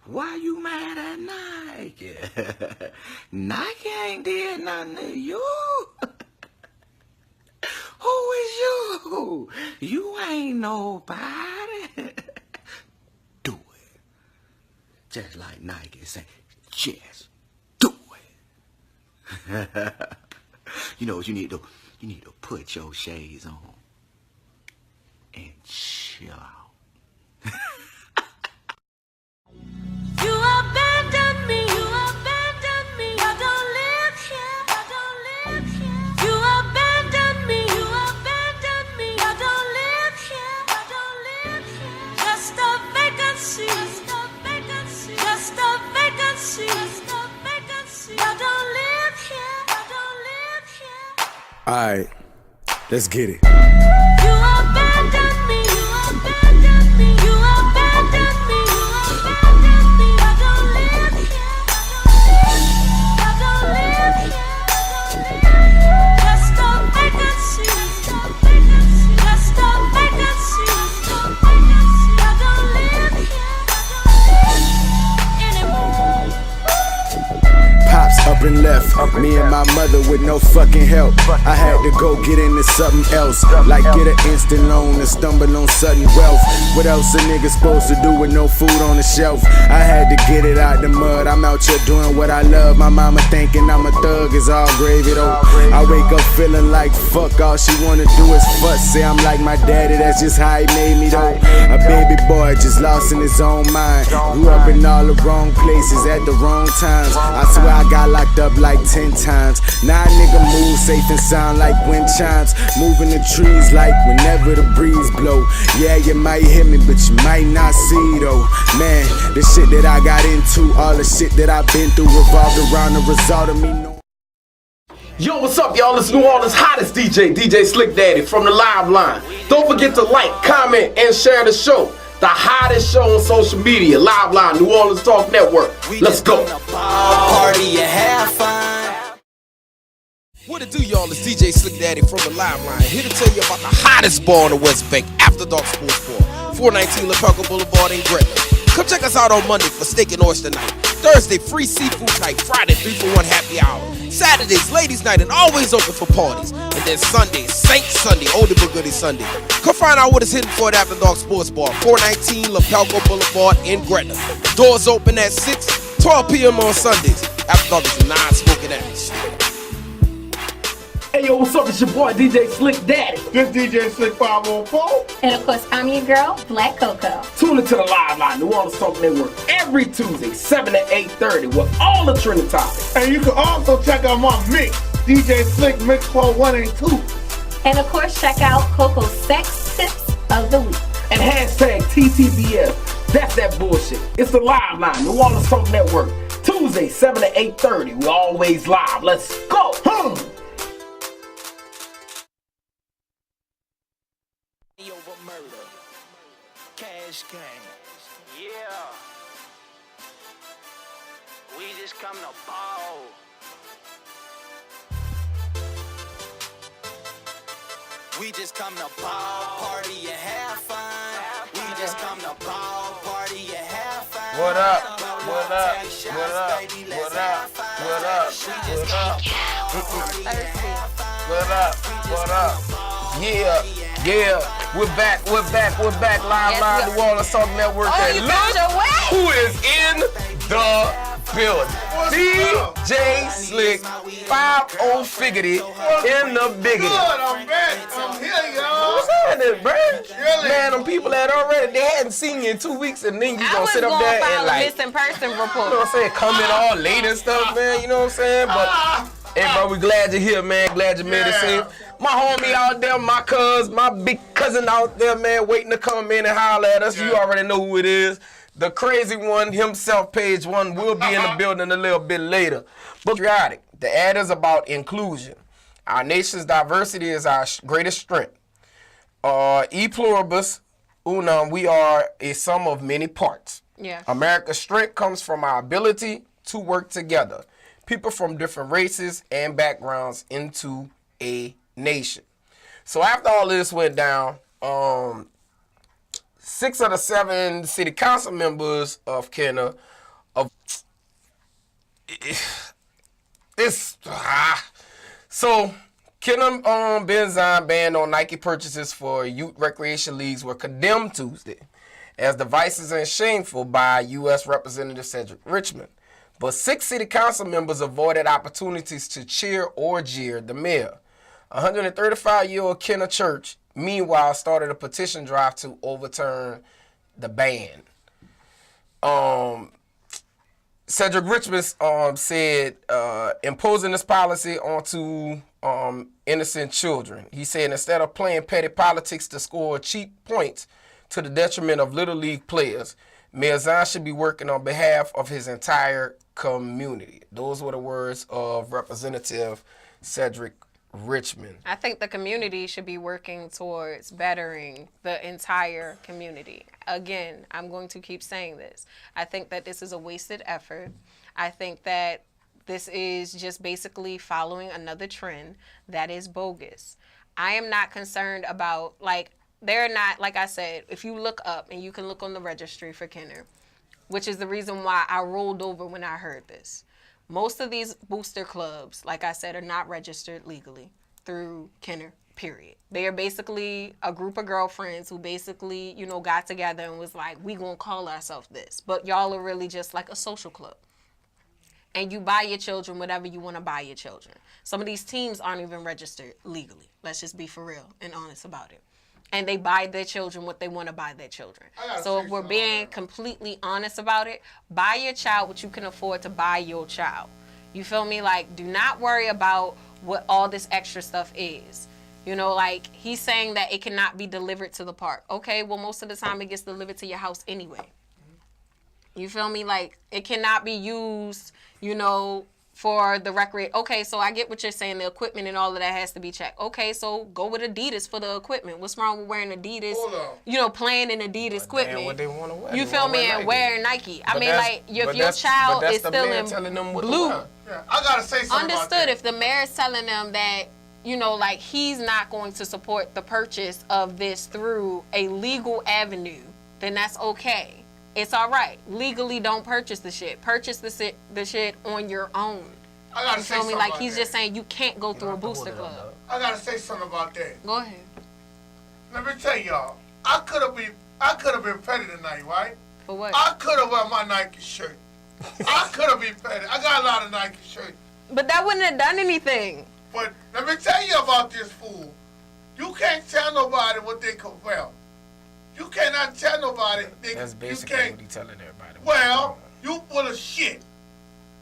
Why you mad at Nike? Nike ain't did nothing to you. Who is you? You ain't nobody. Do it. Just like Nike say, just do it. You know what you need to do? You need to put your shades on and chill out. You abandoned me. You abandoned me. I don't live here. I don't live here. You abandoned me. You abandoned me. I don't live here. I don't live here. Just a vacancy. Just a vacancy. Just a vacancy. Just a vacancy. I don't live here. I don't live here. All right, let's get it. You abandoned me. You abandoned me. You abandoned me. You abandoned me. I don't live here. I don't live here. Just a vacancy. Just a vacancy. Just a vacancy. Just a vacancy. I don't live here anymore. Pops up and left, me and my mother with no fucking help. I had to go get into something else, like get an instant loan and stumble on sudden wealth. What else a nigga supposed to do with no food on the shelf? I had to get it out the mud, I'm out here doing what I love. My mama thinking I'm a thug, is all gravy though. I wake up feeling like fuck, all she wanna do is fuss. Say I'm like my daddy, that's just how he made me though. A baby boy just lost in his own mind. Grew up in all the wrong places at the wrong times. I swear I got locked up like 10 times. Now a nigga move safe and sound like wind chimes. Moving the trees like whenever the breeze blow. Yeah, you might hear me, but you might not see though. Man, the shit that I got into, all the shit that I've been through revolved around the result of me knowing. Yo, what's up, y'all? It's New Orleans' hottest DJ Slick Daddy from the Live Line. Don't forget to like, comment, and share the show. The hottest show on social media, Live Line, New Orleans Talk Network. Let's go. Party and have fun. What it do, y'all? It's DJ Slick Daddy from the Live Line. Here to tell you about the hottest bar on the West Bank, After Dark Sports Bar, 419 LaPelka Boulevard in Gretna. Come check us out on Monday for steak and oyster night. Thursday, free seafood night. Friday, 3-for-1 happy hour. Saturdays, ladies night, and always open for parties. And then Sunday, Saint Sunday, Oldie but Goodie Sunday. Come find out what is hidden for at After Dark Sports Bar, 419 LaPalco Boulevard in Gretna. Doors open at 6, 12 p.m. on Sundays. After Dark is non-smoking atmosphere. Hey yo, what's up? It's your boy DJ Slick Daddy. This DJ Slick 514. And of course, I'm your girl, Black Coco. Tune into the Live Line, New Orleans Talk Network, every Tuesday, 7 to 8:30 with all the trending topics. And you can also check out my mix, DJ Slick Mix Part 1 and 2. And of course, check out Coco's Sex Tips of the Week. And hashtag TTBF. That's that bullshit. It's the Live Line, New Orleans Talk Network, Tuesday, 7 to 8:30. We're always live. Let's go. Over murder, cash game. Yeah, we just come to ball. We just come to ball, party and have fun. We just come to ball, party and have fun. What up? What up? What up? What up? What up? What up? What up? Yeah, yeah. We're back. Live, New Orleans Talk Network. And look who is in the building. DJ Slick, 5-0 Figgity in the biggity. Good, I'm back. I'm here, y'all. What's happening, bro? Man, them people that already, they hadn't seen you in 2 weeks, and then you gonna sit up there and like, missing person report. you know what I'm saying, comment all late and stuff, man, you know what I'm saying? But, hey, bro, we glad you're here, man. Glad you made it safe. My homie out there, my big cousin out there, man, waiting to come in and holler at us. You already know who it is. The crazy one himself, Page One, will be in the building a little bit later. But patriotic, the ad is about inclusion. Our nation's diversity is our greatest strength. E pluribus unum, we are a sum of many parts. Yeah. America's strength comes from our ability to work together. People from different races and backgrounds into a nation. So after all this went down, 6 of the 7 city council members of Kenner, so Kenner Benzine ban on Nike purchases for youth recreation leagues were condemned Tuesday as divisive and shameful by U.S. Representative Cedric Richmond. But 6 city council members avoided opportunities to cheer or jeer the mayor. 135-year-old Kenner Church, meanwhile, started a petition drive to overturn the ban. Cedric Richmond said imposing this policy onto innocent children. He said instead of playing petty politics to score cheap points to the detriment of Little League players, Mayor Zion should be working on behalf of his entire community. Those were the words of Representative Cedric Richmond. I think the community should be working towards bettering the entire community. Again, I'm going to keep saying this. I think that this is a wasted effort. I think that this is just basically following another trend that is bogus. I am not concerned about, they're not, like I said, if you look up, and you can look on the registry for Kenner, which is the reason why I rolled over when I heard this. Most of these booster clubs, like I said, are not registered legally through Kenner, period. They are basically a group of girlfriends who basically, got together and was like, we gonna call ourselves this. But y'all are really just like a social club. And you buy your children whatever you want to buy your children. Some of these teams aren't even registered legally. Let's just be for real and honest about it. And they buy their children what they want to buy their children. So if we're being completely honest about it, buy your child what you can afford to buy your child. You feel me? Do not worry about what all this extra stuff is. He's saying that it cannot be delivered to the park. Okay, well, most of the time it gets delivered to your house anyway. You feel me? It cannot be used, for the recreation. Okay, so I get what you're saying. The equipment and all of that has to be checked. Okay, so go with Adidas for the equipment. What's wrong with wearing Adidas? Playing in Adidas equipment. What they want to wear. You feel me? And wearing Nike. I mean, if your child is still in blue. I gotta say something. Understood. If the mayor is telling them that, he's not going to support the purchase of this through a legal avenue, then that's okay. it's all right. Legally, don't purchase the shit. Purchase the shit on your own. I gotta You say feel something me? Like about he's that. just saying you can't go through a booster club. I gotta say something about that. Go ahead. Let me tell y'all, I could have been petty tonight, right? For what? I could have wear my Nike shirt. I could have been petty. I got a lot of Nike shirts. But that wouldn't have done anything. But let me tell you about this fool. You can't tell nobody what they can wear. You cannot tell nobody. That's basically what he's telling everybody. Well, you full of shit.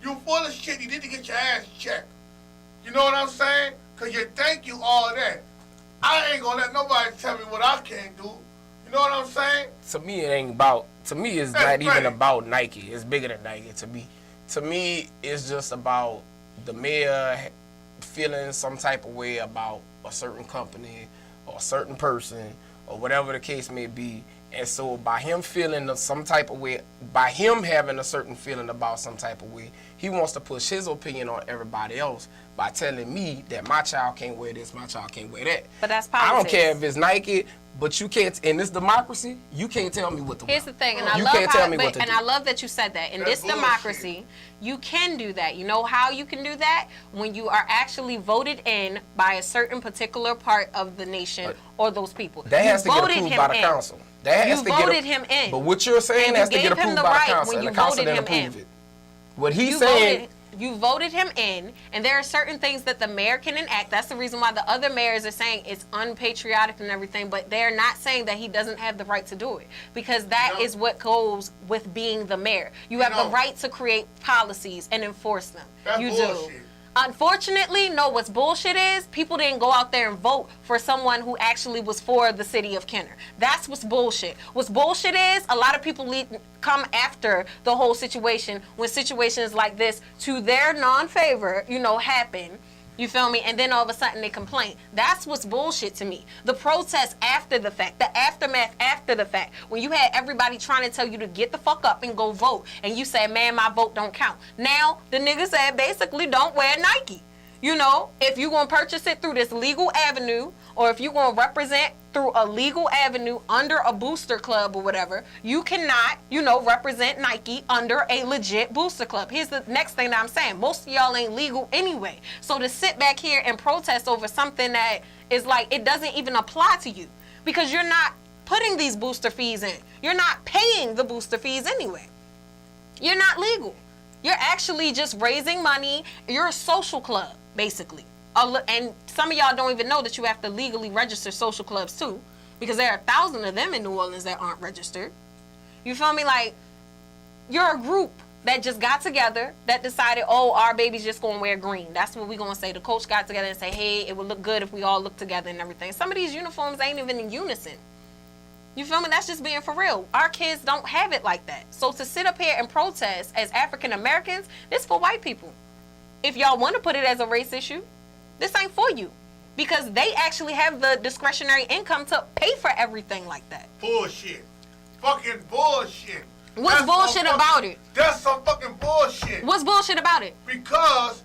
You full of shit. You need to get your ass checked. You know what I'm saying? Because you think you all that. I ain't going to let nobody tell me what I can't do. You know what I'm saying? To me, it ain't about. To me, it's That's not even right. about Nike. It's bigger than Nike. To me, it's just about the mayor feeling some type of way about a certain company or a certain person or whatever the case may be. And so by him feeling some type of way, by him having a certain feeling about some type of way, he wants to push his opinion on everybody else by telling me that my child can't wear this, my child can't wear that. But that's politics. I don't care if it's Nike, but you can't, in this democracy, you can't tell me what to wear. Here's the thing, and I You love can't how, tell me what to and do. I love that you said that. In That's this democracy, you can do that. You know how you can do that? When you are actually voted in by a certain particular part of the nation or those people. That has to You get voted approved him by the in. council. That has You to get voted him in. But what you're saying And has you to get gave him approved the by right the council, when and you the council voted didn't him approve in. it. What he's You saying, you voted him in, and there are certain things that the mayor can enact. That's the reason why the other mayors are saying it's unpatriotic and everything, but they're not saying that he doesn't have the right to do it, because that is what goes with being the mayor. You have the right to create policies and enforce them. That's you bullshit. do. Unfortunately, no, what's bullshit is people didn't go out there and vote for someone who actually was for the city of Kenner. That's what's bullshit. What's bullshit is a lot of people come after the whole situation when situations like this to their non-favor, happen. You feel me? And then all of a sudden they complain. That's what's bullshit to me. The protest after the fact, the aftermath after the fact, when you had everybody trying to tell you to get the fuck up and go vote, and you said, man, my vote don't count. Now, the nigga said basically don't wear Nike. If you're going to purchase it through this legal avenue, or if you're going to represent through a legal avenue under a booster club or whatever, you cannot, represent Nike under a legit booster club. Here's the next thing that I'm saying. Most of y'all ain't legal anyway. So to sit back here and protest over something that is like, it doesn't even apply to you because you're not putting these booster fees in. You're not paying the booster fees anyway. You're not legal. You're actually just raising money. You're a social club, basically. And some of y'all don't even know that you have to legally register social clubs too, because there are 1,000 of them in New Orleans that aren't registered. You feel me? Like, you're a group that just got together that decided, oh, our baby's just going to wear green. That's what we're going to say. The coach got together and say, hey, it would look good if we all look together and everything. Some of these uniforms ain't even in unison. You feel me? That's just being for real. Our kids don't have it like that. So to sit up here and protest as African Americans, this for white people. If y'all want to put it as a race issue, this ain't for you, because they actually have the discretionary income to pay for everything like that. Bullshit. Fucking bullshit. What's bullshit about it? That's some fucking bullshit. What's bullshit about it? Because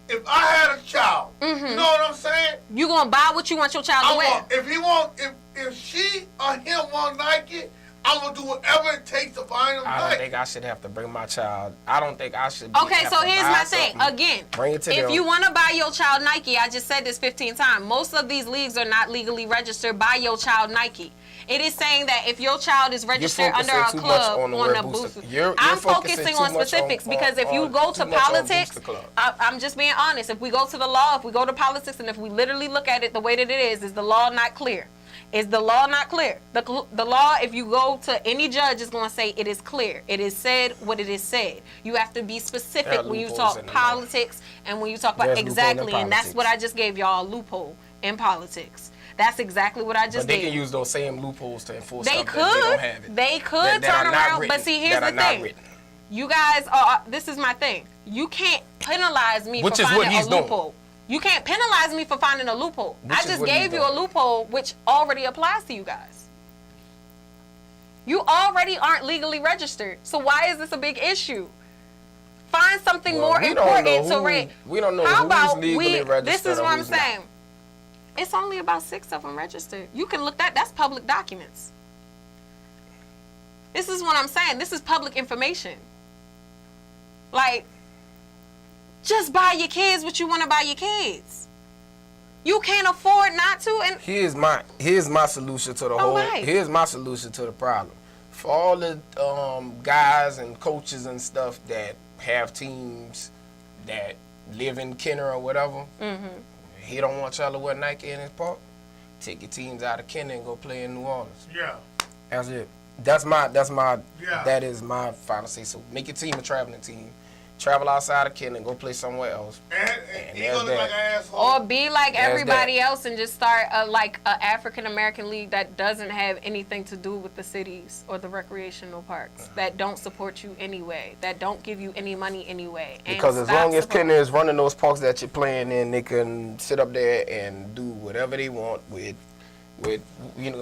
if I had a child, you know what I'm saying? You gonna buy what you want your child to wear. If she or him want Nike, I'm gonna do whatever it takes to find him I Nike. don't think I should have to bring my child. I don't think I should. Okay, so here's my thing. Again, bring it to if them. you want to buy your child Nike, I just said this 15 times. Most of these leagues are not legally registered. Buy your child Nike. It is saying that if your child is registered under a club on a booster, I'm focusing on specifics because if you go to politics, I'm just being honest. If we go to the law, if we go to politics, and if we literally look at it the way that it is the law not clear? Is the law not clear? The law, if you go to any judge, is going to say it is clear. It is said what it is said. You have to be specific when you talk politics and when you talk about exactly, and that's what I just gave y'all, a loophole in politics. That's exactly what I just But they did. can use those same loopholes to enforce They stuff could. that they don't have it. They could turn around. But see, here's the thing. You guys are, this is my thing. You can't penalize me for finding a loophole. You can't penalize me for finding a loophole. I just gave you a loophole which already applies to you guys. You already aren't legally registered. So why is this a big issue? Find something more important to read. We don't know How who's about legally registered. This is what I'm who's not. saying. It's only about 6 of them registered. You can look that's public documents. This is what I'm saying. This is public information. Like, just buy your kids what you want to buy your kids. You can't afford not to. And here's my solution to the whole. right. Here's my solution to the problem. For all the guys and coaches and stuff that have teams that live in Kenner or whatever, he don't want y'all to wear Nike in his park. Take your teams out of Kenner and go play in New Orleans. Yeah. That's it. That is my final say. So make your team a traveling team. Travel outside of Kenner and go play somewhere else. And he gonna look like an asshole. Or be like everybody else and just start an African American league that doesn't have anything to do with the cities or the recreational parks, that don't support you anyway, that don't give you any money anyway. Because as long as Kenner is running those parks that you're playing in, they can sit up there and do whatever they want with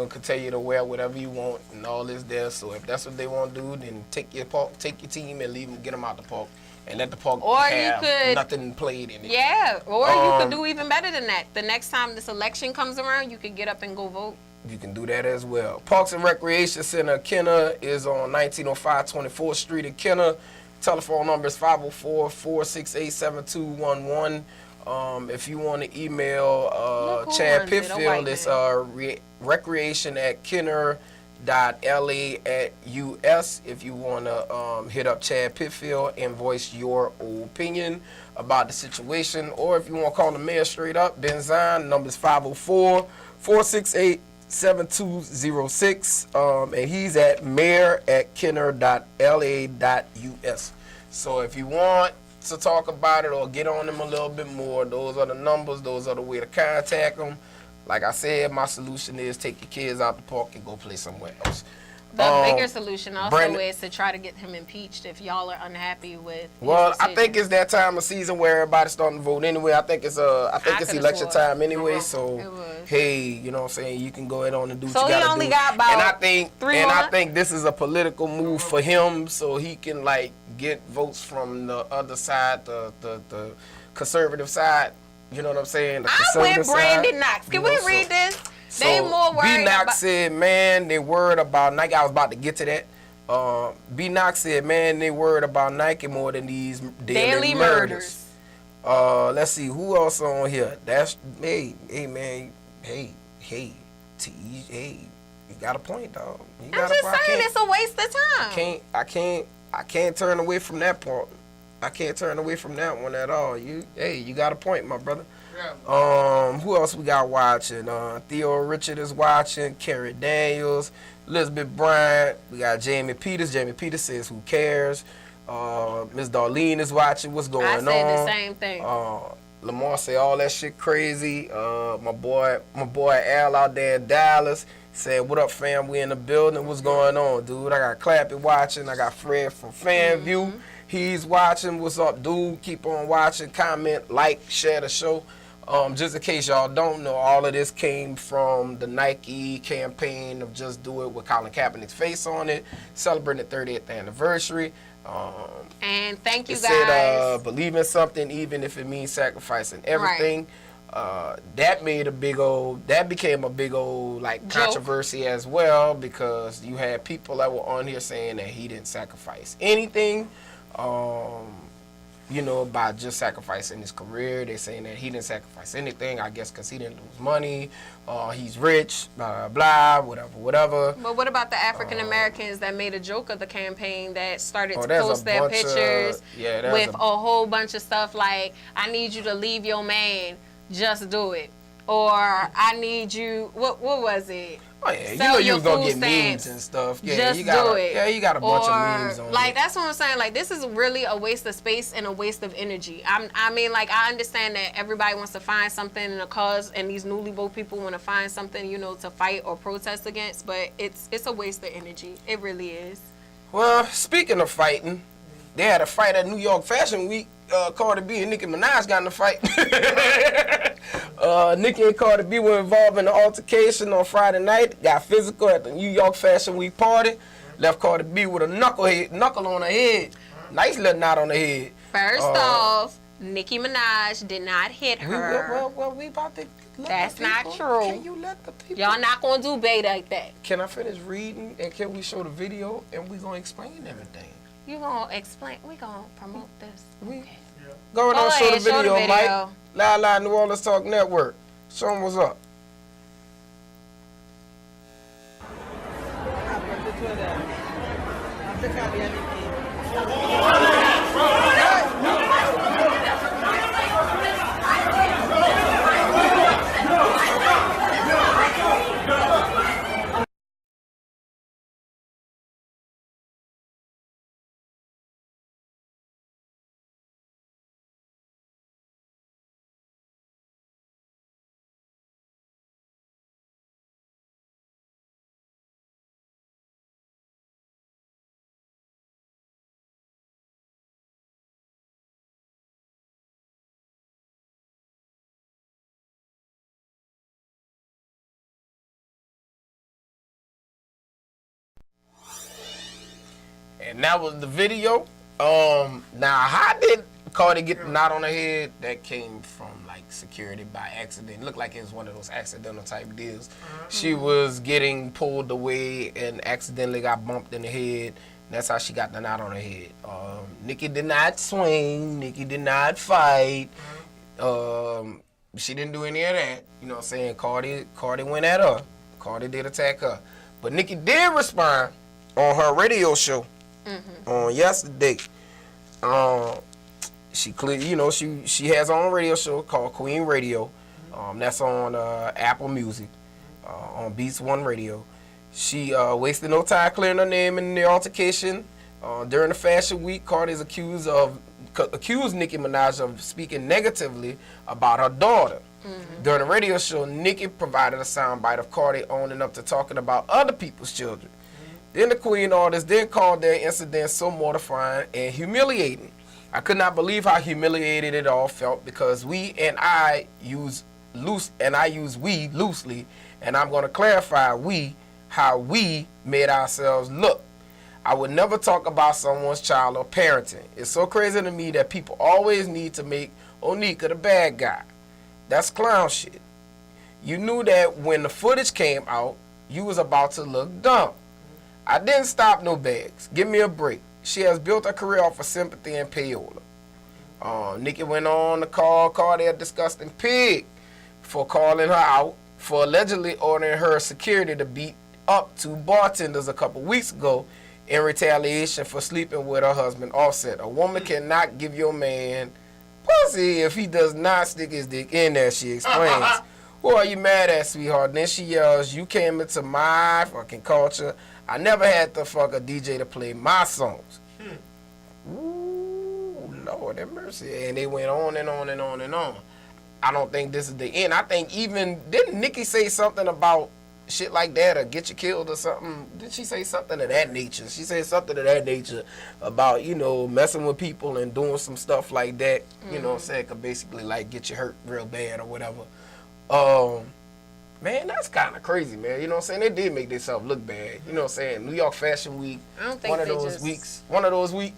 continue to wear whatever you want and all this there. So if that's what they want to do, then take your team and leave them, get them out the park. And let the park have nothing played in it. Yeah, or you could do even better than that. The next time this election comes around, you could get up and go vote. You can do that as well. Parks and Recreation Center, Kenner, is on 1905 24th Street in Kenner. Telephone number is 504-468-7211. If you want to email Chad Pitfield, it's recreation@kenner.la@us. If you want to hit up Chad Pitfield and voice your opinion about the situation, or if you want to call the mayor straight up, Ben Zine, number is 504-468-7206, and he's at mayor@kenner.la.us. So if you want to talk about it or get on them a little bit more, those are the numbers, those are the way to contact them. Like I said, my solution is take your kids out the park and go play somewhere else. The bigger solution also is to try to get him impeached if y'all are unhappy with his I decision. think it's that time of season where everybody's starting to vote anyway. I think it's election time anyway. So hey, you know what I'm saying, you can go ahead on and do what you gotta do. So he only got about I think this is a political move for him, so he can get votes from the other side, the conservative side. You know what I'm saying? I'm with Brandon Knox. Can we read this? They more worried B-Knox said, man, they worried about Nike. I was about to get to that. B-Knox said, man, they worried about Nike more than these daily murders. Let's see, who else on here? That's, hey, man, hey, you got a point, dog. I'm just saying, it's a waste of time. I can't turn away from that part. I can't turn away from that one at all. You got a point, my brother. Yeah. Who else we got watching? Theo Richard is watching. Carrie Daniels, Elizabeth Bryant. We got Jamie Peters. Jamie Peters says, "Who cares?" Miss Darlene is watching. What's going on? I said the same thing. Lamar say all that shit crazy. My boy Al out there in Dallas said, "What up, fam? We in the building. What's going on, dude?" I got Clappy watching. I got Fred from FanView. He's watching. What's up, dude? Keep on watching. Comment, like, share the show. Just in case y'all don't know, all of this came from the Nike campaign of Just Do It with Colin Kaepernick's face on it, celebrating the 30th anniversary. And thank you guys. It said, believe in something even if it means sacrificing everything. That became a big old controversy as well, because you had people that were on here saying that he didn't sacrifice anything. By just sacrificing his career. They're saying that he didn't sacrifice anything, I guess because he didn't lose money, he's rich, blah, blah, blah, whatever. But what about the African Americans that made a joke of the campaign, that started to post their pictures with a whole bunch of stuff like, "I need you to leave your man, just do it." Or, "I need you," what was it? Oh yeah, you was gonna get memes and stuff. Yeah, just do it. Yeah, you got a bunch of memes on it. That's what I'm saying. This is really a waste of space and a waste of energy. I understand that everybody wants to find something in a cause, and these newly vote people want to find something, to fight or protest against. But it's a waste of energy. It really is. Well, speaking of fighting, they had a fight at New York Fashion Week. Cardi B and Nicki Minaj got in a fight. Nicki and Cardi B were involved in an altercation on Friday night. Got physical at the New York Fashion Week party. Left Cardi B with a knuckle on her head. Nice little knot on her head. First off, Nicki Minaj did not hit her. Well, we about to That's not true. Can you let the people? Y'all not gonna do bait like that. Can I finish reading and can we show the video and we gonna explain everything? You gonna explain? We gonna promote this? Okay. Go ahead and show the video, show the Mike. video. La New Orleans Talk Network. Show them what's up. And that was the video. Now how did Cardi get the knot on her head? That came from like security by accident. Looked like it was one of those accidental type deals. She was getting pulled away and accidentally got bumped in the head. That's how she got the knot on her head. Nikki did not swing. Nikki did not fight. She didn't do any of that. You know what I'm saying? Cardi went at her. Cardi did attack her. But Nikki did respond on her radio show on yesterday. She has her own radio show called Queen Radio. That's on Apple Music, on Beats One Radio. She wasted no time clearing her name in the altercation. During the Fashion Week, Cardi's accused Nicki Minaj of speaking negatively about her daughter. During the radio show, Nikki provided a soundbite of Cardi owning up to talking about other people's children. Then the Queen artist called their incident so mortifying and humiliating. I could not believe how humiliated it all felt because I use we loosely, and I'm going to clarify how we made ourselves look. I would never talk about someone's child or parenting. It's so crazy to me that people always need to make Onika the bad guy. That's clown shit. You knew that when the footage came out, you was about to look dumb. I didn't stop no bags. Give me a break. She has built a career off of sympathy and payola. Nikki went on to call Cardi a disgusting pig for calling her out for allegedly ordering her security to beat up two bartenders a couple weeks ago in retaliation for sleeping with her husband Offset. A woman cannot give your man pussy if he does not stick his dick in there, she explains. Who are you mad at, sweetheart? Then she yells, you came into my fucking culture. I never had to fuck a DJ to play my songs. Ooh, Lord have mercy. And they went on and on and on and on. I don't think this is the end. I think didn't Nikki say something about shit like that or get you killed or something? Did she say something of that nature? She said something of that nature about, messing with people and doing some stuff like that. You know what I'm saying? Could basically like get you hurt real bad or whatever. Man, that's kind of crazy, man. You know what I'm saying? They did make themselves look bad. You know what I'm saying? New York Fashion Week, one of those weeks.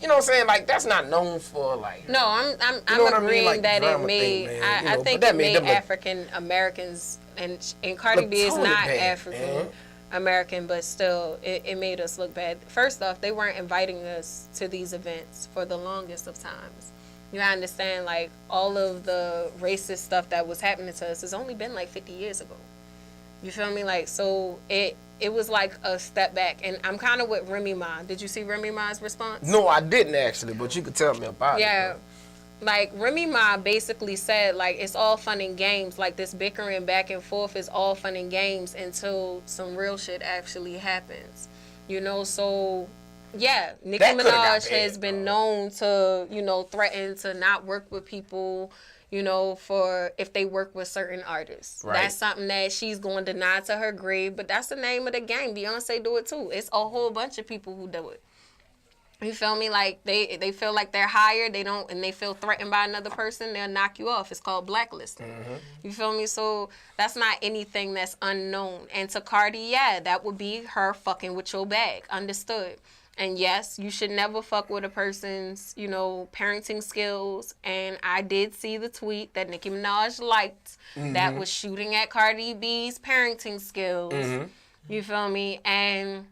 You know what I'm saying? Like, that's not known for, like... No, I'm agreeing like that it made... I think it made African Americans, and Cardi B is not African American, but still, it made us look bad. First off, they weren't inviting us to these events for the longest of times. You understand? Like, all of the racist stuff that was happening to us has only been like 50 years ago. You feel me? Like, so it was like a step back. And I'm kind of with Remy Ma. Did you see Remy Ma's response? No, I didn't actually, but you could tell me about it. Yeah. Like, Remy Ma basically said, like, it's all fun and games. Like, this bickering back and forth is all fun and games until some real shit actually happens. So, yeah, Nicki Minaj has been known to, threaten to not work with people, for if they work with certain artists. Right. That's something that she's going to deny to her grave, but that's the name of the game. Beyonce do it too. It's a whole bunch of people who do it. You feel me? Like, they feel like they're hired, and they feel threatened by another person, they'll knock you off. It's called blacklisting. You feel me? So that's not anything that's unknown. And to Cardi, yeah, that would be her fucking with your bag. Understood. And yes, you should never fuck with a person's, you know, parenting skills. And I did see the tweet that Nicki Minaj liked that was shooting at Cardi B's parenting skills. You feel me? And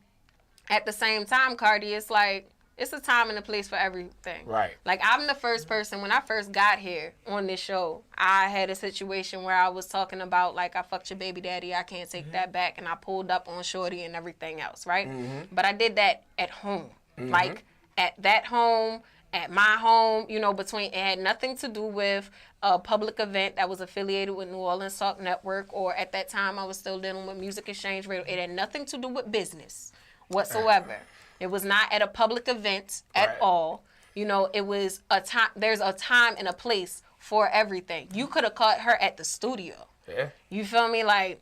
at the same time, Cardi, it's like, it's a time and a place for everything. Right. Like, I'm the first person, when I first got here on this show, I had a situation where I was talking about, like, I fucked your baby daddy, I can't take that back, and I pulled up on Shorty and everything else, right? But I did that at home. Like, at that home, at my home, you know, it had nothing to do with a public event that was affiliated with New Orleans Talk Network, or at that time I was still dealing with Music Exchange Radio. It had nothing to do with business whatsoever. It was not at a public event at all. You know, it was a time. There's a time and a place for everything. You could have caught her at the studio. Yeah. You feel me? Like,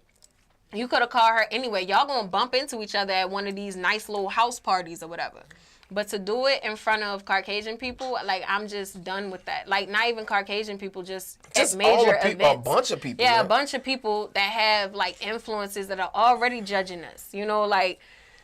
you could have caught her anyway. Y'all gonna bump into each other at one of these nice little house parties or whatever. But to do it in front of Caucasian people, like, I'm just done with that. Like, not even Caucasian people, just at major events. A bunch of people. Yeah, a bunch of people that have, like, influences that are already judging us. You know, like,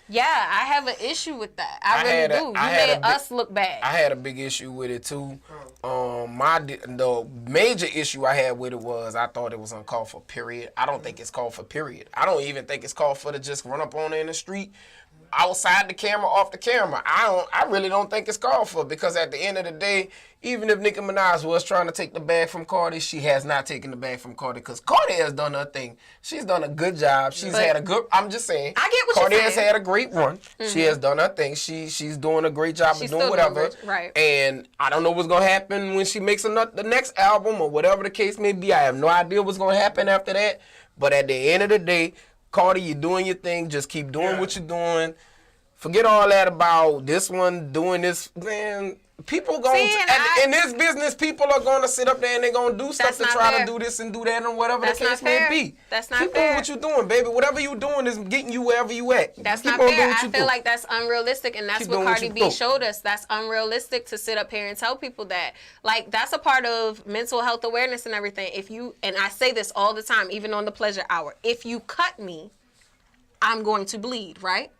yeah, I have an issue with that. I really do. You made us look bad. I had a big issue with it too. The major issue I had with it was I thought it was uncalled for, period. I don't think it's called for, period. I don't even think it's called for to just run up on her in the street, outside the camera, off the camera. I really don't think it's called for, because at the end of the day, even if Nicki Minaj was trying to take the bag from Cardi, she has not taken the bag from Cardi, because Cardi has done her thing. She's done a good job. She's had a good, I'm just saying. I get what Cardi you're has saying. had a great run. She has done her thing. She's doing a great job of doing whatever. Right. And I don't know what's going to happen when she makes the next album or whatever the case may be. I have no idea what's going to happen after that. But at the end of the day, Cardi, you're doing your thing. Just keep doing what you're doing. Forget all that about this one doing this, man. People going in this business, people are going to sit up there and they're going to do stuff to try to do this and do that and whatever the case may be. That's not keep fair. doing what you're doing, baby. Whatever you're doing is getting you wherever you at. That's keep not on fair. doing what I you feel do. like that's unrealistic, and that's Keep what doing what Cardi you B do. showed us. That's unrealistic to sit up here and tell people that. Like, that's a part of mental health awareness and everything. And I say this all the time, even on the pleasure hour, if you cut me, I'm going to bleed, right?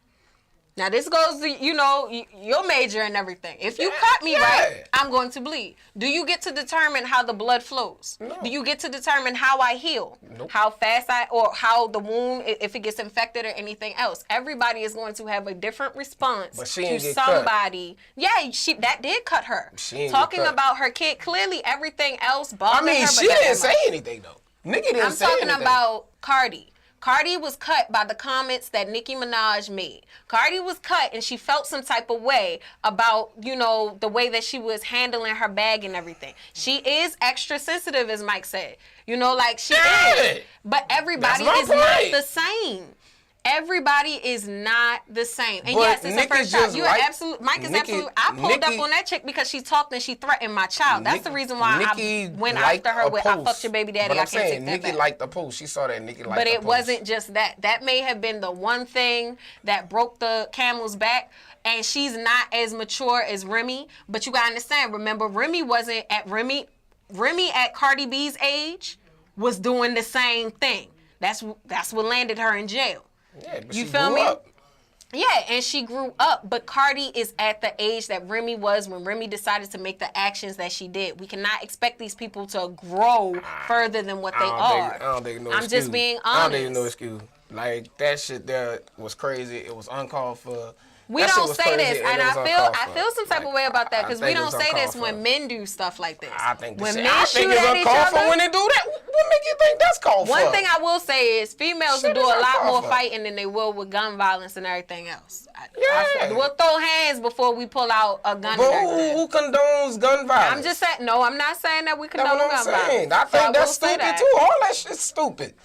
Now, this goes to, you know, your major and everything. If you cut me right, I'm going to bleed. Do you get to determine how the blood flows? No. Do you get to determine how I heal? Nope. How fast or how the wound, if it gets infected or anything else? Everybody is going to have a different response to somebody. Cut. Yeah, that did cut her. Talking about her kid, clearly everything else bothered her. She didn't say anything, though. Nicki didn't say anything. I'm talking about Cardi. Cardi was cut by the comments that Nicki Minaj made. Cardi was cut and she felt some type of way about, you know, the way that she was handling her bag and everything. She is extra sensitive, as Mike said. You know, like, she is. But everybody is not the same. Everybody is not the same. And yes, it's the first time. You are absolute. Mike is absolute. I pulled up on that chick because she talked and she threatened my child. That's the reason why I went after her with "I fucked your baby daddy." But I can't take that Nicki back. liked the post. She saw that Nicki liked the post. But it wasn't just that. That may have been the one thing that broke the camel's back. And she's not as mature as Remy. But you gotta understand. Remember, Remy wasn't at Remy at Cardi B's age was doing the same thing. That's what landed her in jail. Yeah, but you she feel grew me? up. Yeah, and she grew up. But Cardi is at the age that Remy was when Remy decided to make the actions that she did. We cannot expect these people to grow further than what they are. I don't think no I'm excuse. just being honest. I don't think no excuse. Like, that shit there was crazy. It was uncalled for. We don't say this, and I feel some type of way about that, because we don't say this when men do stuff like this. I think when men I think shoot it's at each uncalled for other. when they do that. What make you think that's called for? One thing I will say is females will do a lot uncalled more for. fighting than they will with gun violence and everything else. Yeah. We'll throw hands before we pull out a gun. But who condones gun violence? I'm just saying. No, I'm not saying that we condone gun violence. I think that's stupid too. All that shit's stupid.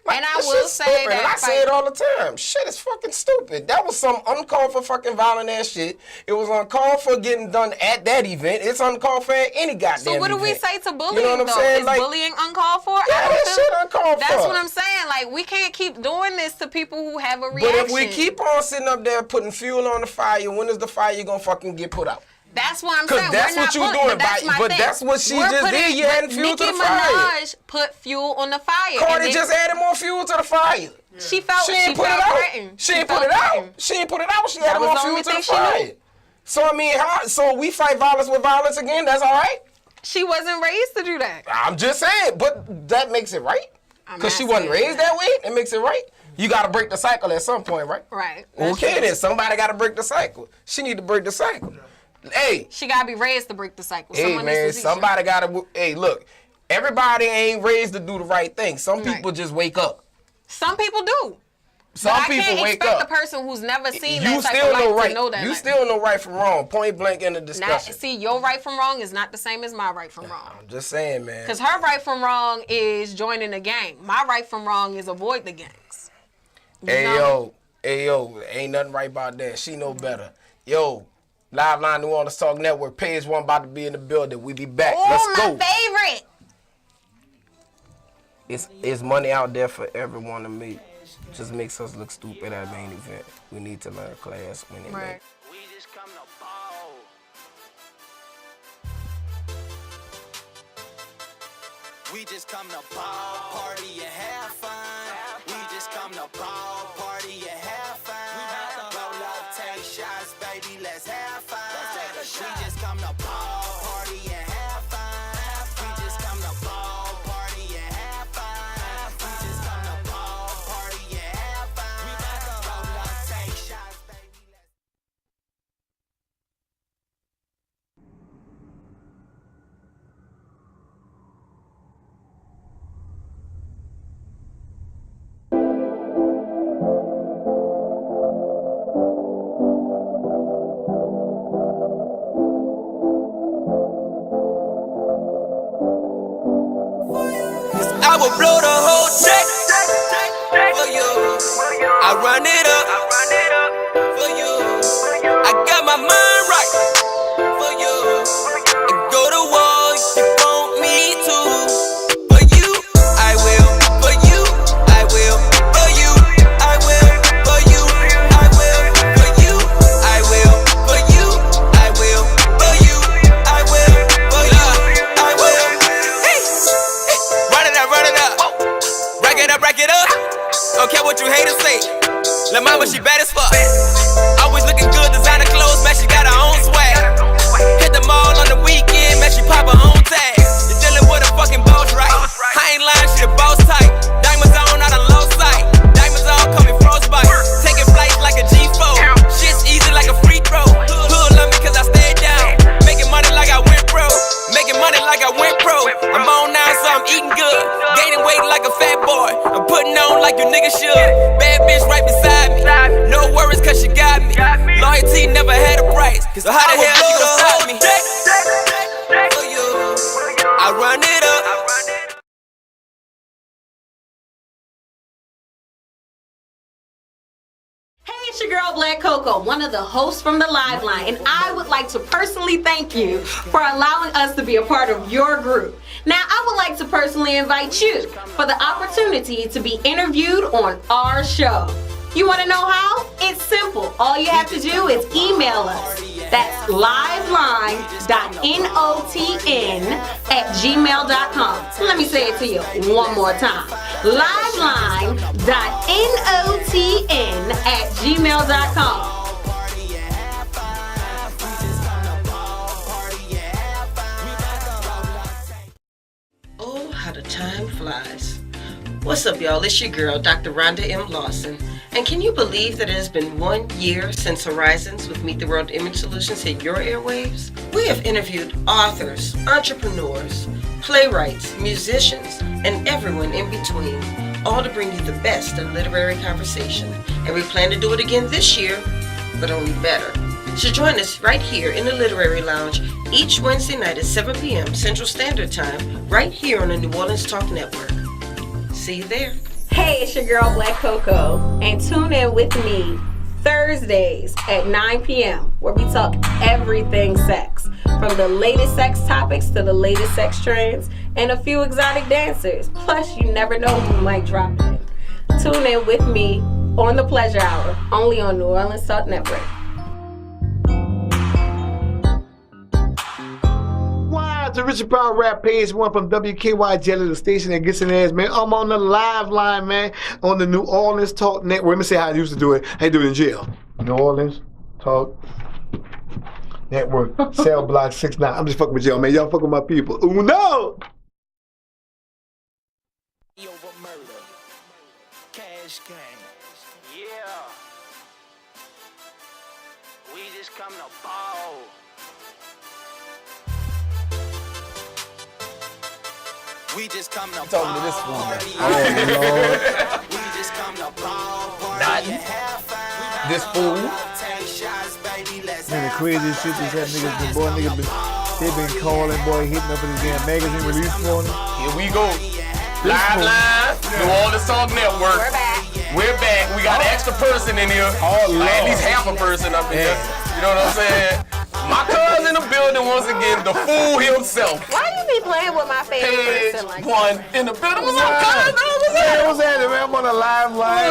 Like, and I will say that. And I say it all the time. Shit is fucking stupid. That was some uncalled for fucking violent ass shit. It was uncalled for getting done at that event. It's uncalled for at any goddamn So what do we event. say to bullying, You know what I'm though? saying? Is Like, bullying uncalled for? Yeah, that shit uncalled for. That's what I'm saying. Like, we can't keep doing this to people who have a reaction. But if we keep on sitting up there putting fuel on the fire, when is the fire gonna fucking get put out? That's what I'm saying. Because that's what you're doing. But that's what she just did. You adding fuel to the fire. Nicki Minaj put fuel on the fire. Cardi just added more fuel to the fire. She felt She ain't put it out. She ain't put it out. She ain't put it out. She had him on fuel to the fire. So I mean, so we fight violence with violence again. That's all right. She wasn't raised to do that. I'm just saying, but that makes it right. Because she wasn't raised that way. It makes it right. You got to break the cycle at some point, right? Right. Okay, then somebody got to break the cycle. She need to break the cycle. Hey. She got to be raised to break the cycle. Hey, man, somebody got to. Hey, look, everybody ain't raised to do the right thing. Some people just wake up. Some people do. Some people wake up. I can't expect the person who's never seen You that type still of know life right. to know that. You still know right from wrong. Point blank in the discussion. See, your right from wrong is not the same as my right from wrong. I'm just saying, man. Because her right from wrong is joining a gang. My right from wrong is avoid the gangs. Hey yo, ain't nothing right about that. She know better. Yo, Live Line New Orleans Talk Network, page 1 about to be in the building. We be back. Let's go. My favorite. It's money out there for everyone to make. Just makes us look stupid at main event. We need to learn class when it right. We just come to ball. We just come to ball, party and have fun. We just come to ball, party and have fun. Roll up, take shots, baby, let's have fun. We just come to ball, party and have fun. We just come to ball, party and have fun. We just come to ball, party and have fun. Roll up, take shots, baby, let's. I will blow the whole check for you. I run it up for you. I got my mind right for you. And go to war if you want me to. For you, I will. For you, I will. For you, I will. For you, I will. For you, I will. For you, I will. For you, I will. For you, I will. Hey, run it up, run it up. Rack it up. Don't care what you haters say. La mama, she bad as fuck. Always looking good, designer clothes, man, she got her own swag. Hit the mall on the weekend, man, she pop her own tag. You're dealing with a fucking boss, right? I ain't lying, she the boss type. Diamonds on, out of low sight. Diamonds on, coming frostbite. Taking flights like a G4. Shit's easy like a free throw. Hood love me cause I stayed down. Making money like I went pro. Making money like I went pro. I'm on now, so I'm eating good. Gaining weight like a fat boy. I'm putting on like you niggas should. Bad bitch right beside me. No worries cause she got me. Loyalty never had a price. So how the hell you gon' stop me? For you, I run it up. Hey, it's your girl Black Coco, one of the hosts from the Live Line, and I would like to personally thank you for allowing us to be a part of your group. Now, I would like to personally invite you for the opportunity to be interviewed on our show. You want to know how? It's simple. All you have to do is email us. That's liveline.notn@gmail.com. Let me say it to you one more time. liveline.notn@gmail.com. Oh, how the time flies. What's up, y'all? It's your girl, Dr. Rhonda M. Lawson. And can you believe that it has been 1 year since Horizons with Meet the World Image Solutions hit your airwaves? We have interviewed authors, entrepreneurs, playwrights, musicians, and everyone in between, all to bring you the best in literary conversation. And we plan to do it again this year, but only better. So join us right here in the Literary Lounge each Wednesday night at 7 p.m. Central Standard Time, right here on the New Orleans Talk Network. See you there. Hey, it's your girl Black Coco, and tune in with me Thursdays at 9 p.m. where we talk everything sex, from the latest sex topics to the latest sex trends and a few exotic dancers. Plus, you never know who might drop in. Tune in with me on the Pleasure Hour, only on New Orleans Talk Network. Why out to Richard Power Rap Page 1 from WKY Jelly, the station that gets in ass, man. I'm on the live line, man, on the New Orleans Talk Network. Let me say how I used to do it. How you do it in jail? New Orleans Talk Network, cell block 69. I'm just fucking with y'all, man. Y'all fucking with my people. Ooh, no! Cash game. Yeah. We just come to ball. We just come to ball. To this one, party. Oh, We just come to ball. Party and have fun. This fool. Take shots, baby. Let's Man, the have craziest shit is that niggas, the boy niggas they been calling, boy, hitting up in his damn magazine release for him. Here we go. Live, New Orleans Talk Network. We're back. We got an extra person in here. At least half a person up in here. You know what I'm saying? My cousin in the building once again, the fool himself. Why you be playing with my favorite person like One that? in the building. What's up, cousin? What's happening, man? I'm on a live line.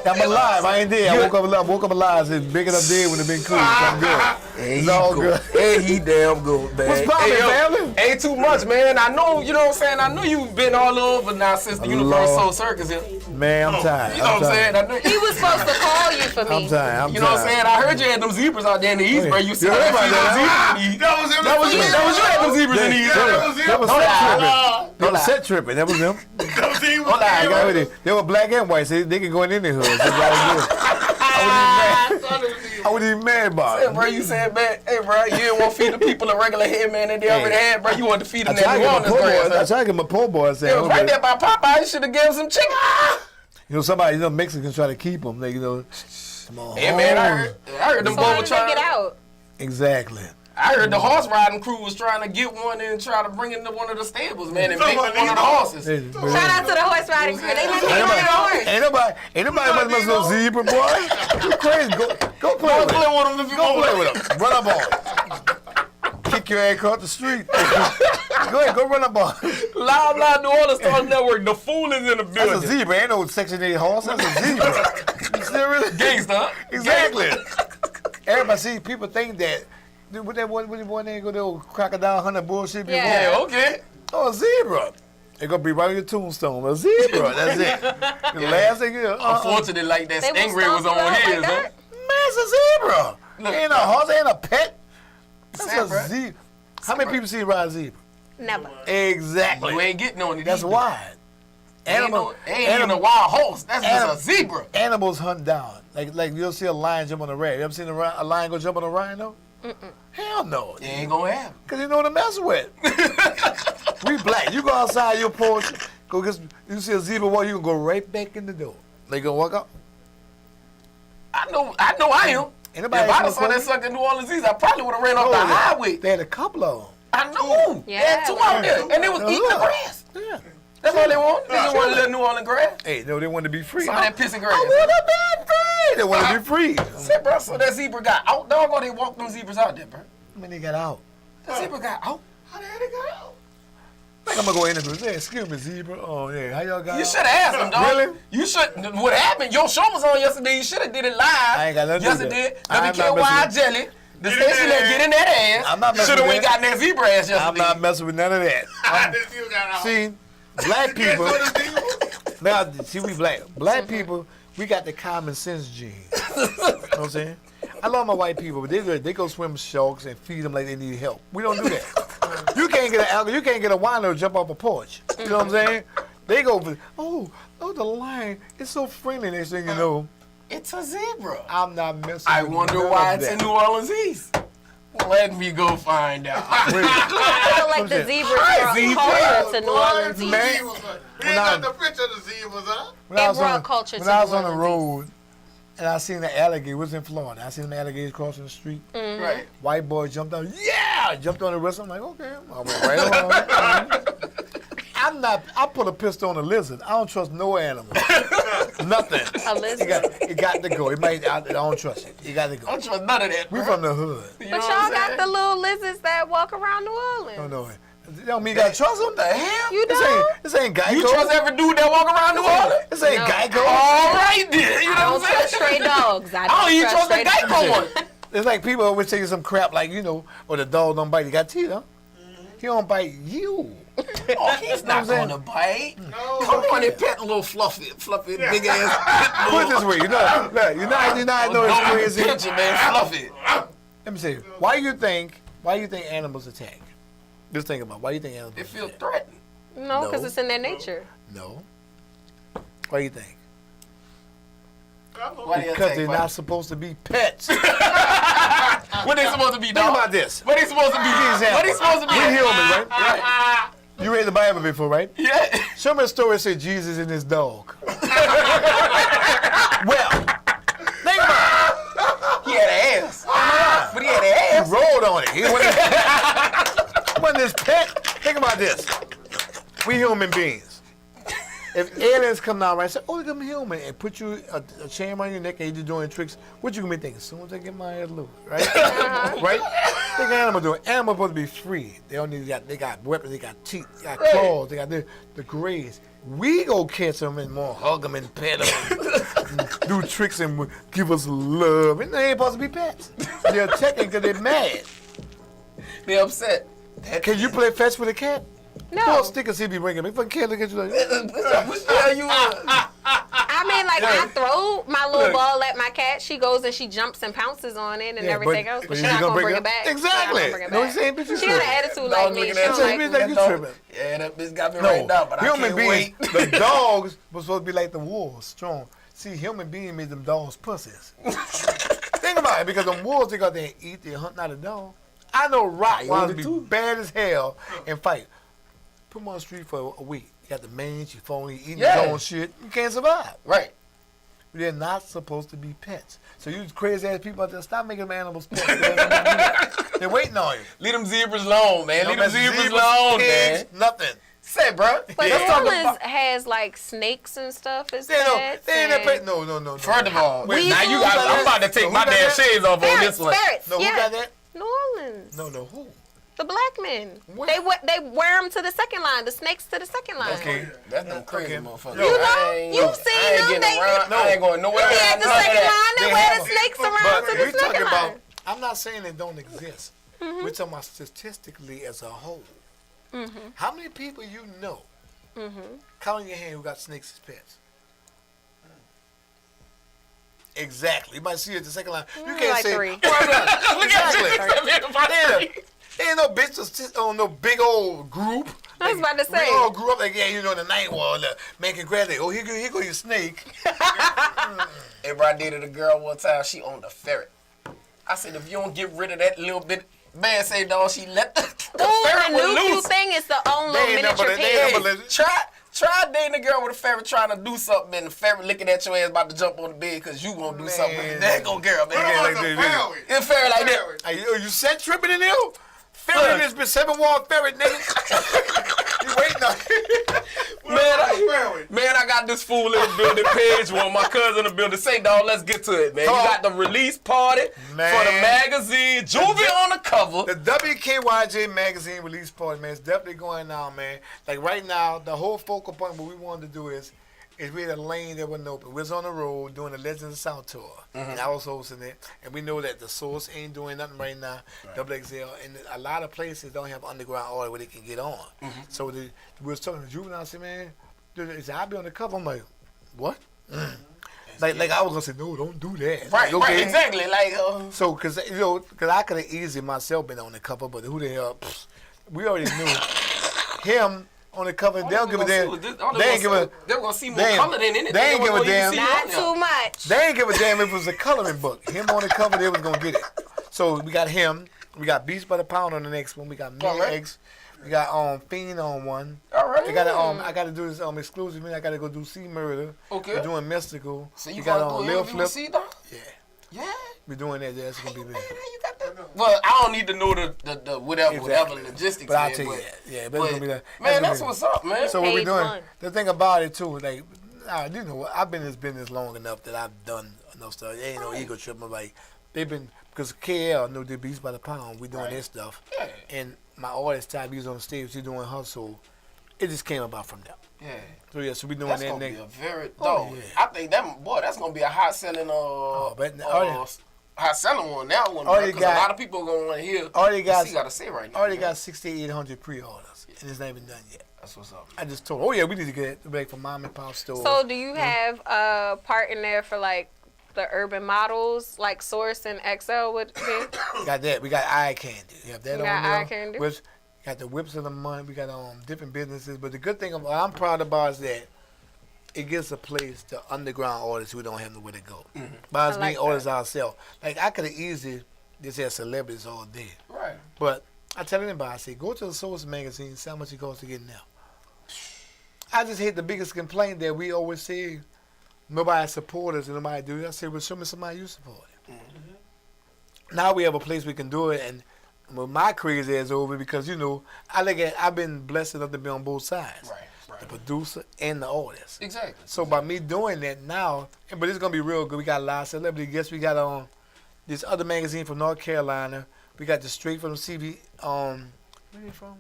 I'm alive. I ain't dead. I woke up alive. It's big enough dead when it been cool. So I'm good. It's all good. And he damn good, man. What's poppin', family? Ain't too much, man. I know, you know what I'm saying? I know you've been all over now since the Universal Circus here. Man, I'm tired. You know what I'm saying? I know He was supposed to call you for me. I'm tired. You know what I'm saying? I heard you had them zebras out there in the East, bro. You said that was you had them zebras in the East. That was set tripping. That was set tripping. That was them. They were black and white, so they can go in any hood. I wasn't even mad about it. Hey, bro, you said, man, hey, bro, you didn't want to feed the people a regular head, man, that they already had, bro. You wanted to feed them that New Orleans grass. I tried to get my poor boy saying, it was right there by Popeye. You should have given some chicken. You know, somebody, Mexicans try to keep them. They, come on. Hey, man, I heard them boys trying to get out. Exactly. I heard the horse riding crew was trying to get one and try to bring it to one of the stables, man, and make one of the horses. Shout out to the horse riding crew. They let me ride the horse. Ain't nobody must no zebra, boy. You crazy. Go play with him if you Go want. play with him. Run up on him. Kick your ass across the street. Go ahead, go run up on him. Live New Orleans Talk Network. The fool is in the building. That's a zebra. Ain't no Section 8 horse. That's a zebra. You serious? Gangsta, huh? Exactly. Everybody see, people think that. What that one name go the old crocodile hunter bullshit before? Yeah, okay. Oh, a zebra. It's gonna be right on your tombstone. A zebra. That's it. The last thing you Unfortunately, like that stingray was on his, huh? Man, it's a zebra. Ain't a horse, ain't a pet. That's a zebra. How many people see a ride zebra? Never. Exactly. You ain't getting on it. That's why. Ain't even a wild horse. That's just a zebra. Animals hunt down. Like you'll see a lion jump on a rat. You ever seen a lion go jump on a rhino? Hell no. It ain't gonna happen. Because you know what to mess with. We black. You go outside your porch, you see a zebra walk, you can go right back in the door. They gonna walk up. I know I am. If I saw that sucker in New Orleans East, I probably would have ran off the highway. They had a couple of them. I know. They had two out there. And they was eating the grass. Yeah. That's all they want. They just want a little New Orleans grass. Hey, no, they want to be free. Some of that pissing grass. I want to be free. They want to be free. Say, bro, so that zebra got out, dog, or they walked them zebras out there, bro? I mean, they got out. That zebra got out? How the hell they got out? I think I'm going to go interview. Hey, excuse me, zebra. Oh, yeah. How y'all got out? You should have asked them, dog. Really? You should. What happened? Your show was on yesterday. You should have did it live. I ain't got nothing to do with yesterday. that. WKY Jelly. The station that get in that ass. I'm not messing should have with went got in that zebra ass yesterday. I'm not messing with none of that. See, black people. Now, see, we black. Black people, we got the common sense gene. You know what I'm saying? I love my white people, but they go swim sharks and feed them like they need help. We don't do that. You can't get a wino to jump off a porch. You know what I'm saying? They go, oh, the lion, it's so friendly. Next thing you know, it's a zebra. I'm not messing. I with wonder none why of it's that. in New Orleans East. Let me go find out. I feel like the zebras brought culture to New Orleans East. We ain't got the picture of the zebras, huh? They brought culture to When I was New on the Orleans road, and I seen the alligator, it was in Florida. I seen the alligators crossing the street. Mhm. Right. White boy jumped out. Yeah! Jumped on the wrist. I'm like, okay. I went right along. I put a pistol on a lizard. I don't trust no animal. Nothing. A lizard? It got to go. I don't trust it. It got to go. I don't trust none of that. We from the hood. But y'all got the little lizards that walk around New Orleans. Don't know it. That don't mean you gotta trust them. What the hell? You don't? This ain't Geico. You trust every dude that walk around New Orleans? This ain't No. Geico. All right then. You know I don't what I'm trust saying? stray dogs. I don't even trust the stray Geico dogs. one. It's like people always taking some crap like, or the dog don't bite. You got teeth, huh? He don't bite you. Oh, he's not going to bite. No. Come on and pet a little fluffy, big ass. Put it this way, you know it's crazy. Picture, man, fluffy. Let me see. Why you think animals attack? Just think about it. Why do you think animals They feel threatened. No, because it's in their nature. No. Why do you think? Why Because they're not supposed to be pets. What they supposed to be, dog? Think about this. What they supposed to be? What they supposed to be? We're human, right? You read the Bible before, right? Yeah. Show me a story that said Jesus and his dog. Well, think about it. He had an ass. But he had an ass. He rolled on it. He wasn't his pet. Think about this. We human beings. If aliens come down right and say, oh, look, I'm human, and put you a chain around your neck and you're doing tricks, what you gonna be thinking? As soon as I get my ass loose, right? Right? Think an animal doing. Animals supposed to be free. They don't need they got weapons, they got teeth, they got claws, they got the graze. We go catch them and more hug them and pet them and do tricks and give us love. And they ain't supposed to be pets. They're attacking because they're mad. They're upset. Can you play fetch with a cat? No. Don't stick a CB ringing. If I can't look at you like, which are you? I mean, like, I throw my little ball at my cat. She goes and she jumps and pounces on it and everything else, but she's not going to bring it back. Exactly. No, she got an attitude like me. She don't like me. Yeah, that bitch got me right now, but I can't wait. The dogs were supposed to be like the wolves, strong. See, human beings made them dogs pussies. Think about it, because them wolves, they go there and eat, they hunt, not a dog. I know Rottweilers be bad as hell and fight. Put them on the street for a week. You got the mange, you phony, eating his own shit. You can't survive. Right. They're not supposed to be pets. So you crazy ass people out there, stop making them animals pets. They're waiting on you. Leave them zebras alone, man. Leave them zebras alone, man. Nothing. Say, bro. But New Orleans has like snakes and stuff as pets. They ain't pet. No. First of all, now you got. I'm about to take my damn shades off on this one. No, who got that? New Orleans. No, who? The black men. They wear them to the second line. The snakes to the second line. Okay. That's them crazy motherfuckers. You know, you've seen them. I ain't going nowhere. They at the second line. They wear the snakes around to the second line. I'm not saying they don't exist. We're talking about statistically as a whole. How many people you know, count on your hand, who got snakes as pets? Exactly. You might see it at the second line. You can't like say 3. Exactly. There ain't no bitch that's on no big old group. I was about to say. We all grew up like, yeah, you know, in the night wall, making graduate. Oh, here go your snake. Hey, bro, I dated a girl one time. She owned a ferret. I said, if you don't get rid of that little bit, man, say, dog, she let the ferret the loose. new thing is the own little miniature pig. Try dating a girl with a ferret trying to do something and the ferret looking at your ass about to jump on the bed because you gonna do something with it. There go girl, man. It's ferret like that. Are you set tripping in there? Ferret has been 7-wall ferret, nigga. You waiting on Man, I got this fool in the building, page one. My cousin in the building. Say, dog, let's get to it, man. You got the release party for the magazine. Juvie on the cover. The WKYJ magazine release party, man, it's definitely going on, man. Like right now, the whole focal point, what we wanted to do is we had a lane that wasn't open. We was on the road doing the Legends of South tour, and I was hosting it. And we know that the Source ain't doing nothing right now, Double XL, and a lot of places don't have underground oil where they can get on. So we was talking to Juvenile, I said, man, he said, I'll be on the cover. I'm like, what? Like I was gonna say, no, don't do that. Right, like, okay. right, exactly. Like, so, cause I could have easily myself been on the cover, but who the hell? We already knew him. On the cover, they'll give a damn. They ain't give a. They're gonna see more color than anything. They ain't give a damn. Not too much. They ain't give a damn if it was a coloring book. Him on the cover, they was gonna get it. So we got him. We got Beats by the Pound on the next one. We got Million Eggs. We got Fiend on one. All right. They got I got to do this exclusive. I got to go do C Murder. Okay. We're doing Mystical. So you got got Lil Flip. Yeah. Yeah. We're doing that. That's gonna be big. Well, I don't need to know the whatever logistics. But I'll tell you that. Yeah, but it's gonna be that. Man, that's what's up, man. So what we doing? The thing about it too, like, you know, I've been in this business long enough that I've done enough stuff. There ain't no ego trip. I'm like, they've been because KL know the Beats by the Pound. We doing their stuff, and my artist type, he's on stage, she's doing her, so it just came about from them. Yeah. So we doing that's that gonna next. be a very I think that's gonna be a hot selling high selling one that one. Already Because a lot of people are gonna want to hear. Already got. You gotta say right now. Already got 6,800 pre-orders, and it's not even done yet. That's what's up. I just told her, oh yeah, we need to get it back from mom and pop stores. So do you have a part in there for like the urban models, like Source and XL would be? We got that. We got eye candy. You have that You on got there. eye candy? Which got the whips of the month. We got different businesses. But the good thing I'm proud about is that it gives a place to underground artists who don't have nowhere to go. By us being artists ourselves. Like I could have easily just had celebrities all day. Right. But I tell anybody, I say, go to the Source magazine and see how much it costs to get in there. I just hate the biggest complaint that we always say nobody support us and nobody do it. I say, well, show me somebody you support. Now we have a place we can do it, and well, my crazy is over because I've been blessed enough to be on both sides, the producer and the artist. Exactly. So by me doing that now, but it's gonna be real good. We got a lot of celebrity guests. We got this other magazine from North Carolina. We got the straight from TV. Where are you from?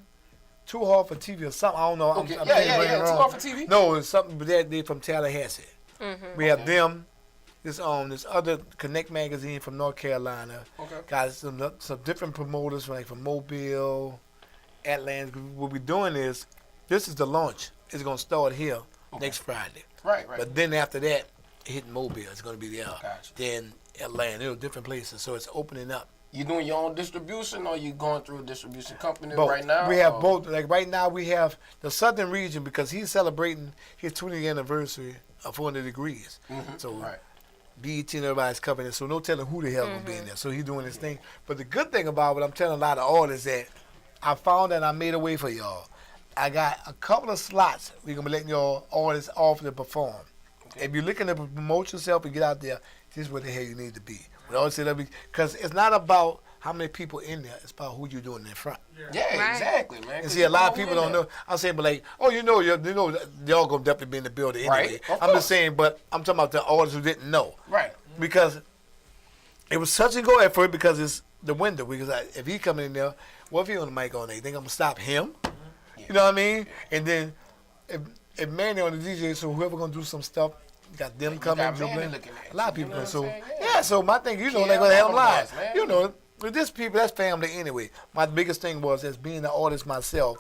Too Hard for TV or something. I don't know. Okay. I'm Yeah. wrong. Too Hard for TV. No, it's something, but they're from Tallahassee. We have them. This other Connect magazine from North Carolina. Okay. Got some different promoters from Mobile, Atlanta. What we're doing is, this is the launch. It's gonna start here next Friday. Right. But then after that, hitting Mobile. It's gonna be there. Then Atlanta, different places. So it's opening up. You doing your own distribution, or you going through a distribution company Both. right now? We have both. Like right now, we have the Southern region because he's celebrating his 20th anniversary of 400 Degrees. So BET and everybody's covering it. So no telling who the hell will be in there. So he's doing his thing. But the good thing about it, I'm telling a lot of artists that I found that I made a way for y'all. I got a couple of slots we're gonna be letting y'all artists offer to perform. If you're looking to promote yourself and get out there, this is where the hell you need to be. Because it's not about how many people in there, it's about who you're doing in front. Yeah, exactly, man. And see, a lot of people don't know. I'm saying, but like, y'all gonna definitely be in the building anyway. Right. I'm just saying, but I'm talking about the artists who didn't know. Right. Because it was such a go at first because it's the window. Because if he coming in there, what if he on the mic all day? You think I'm gonna stop him? You know what I mean? And then if Manny on the DJ, so whoever gonna do some stuff, got them coming, a lot of people come. So so my thing, like when they have them live, with this people, that's family anyway. My biggest thing was, as being an artist myself,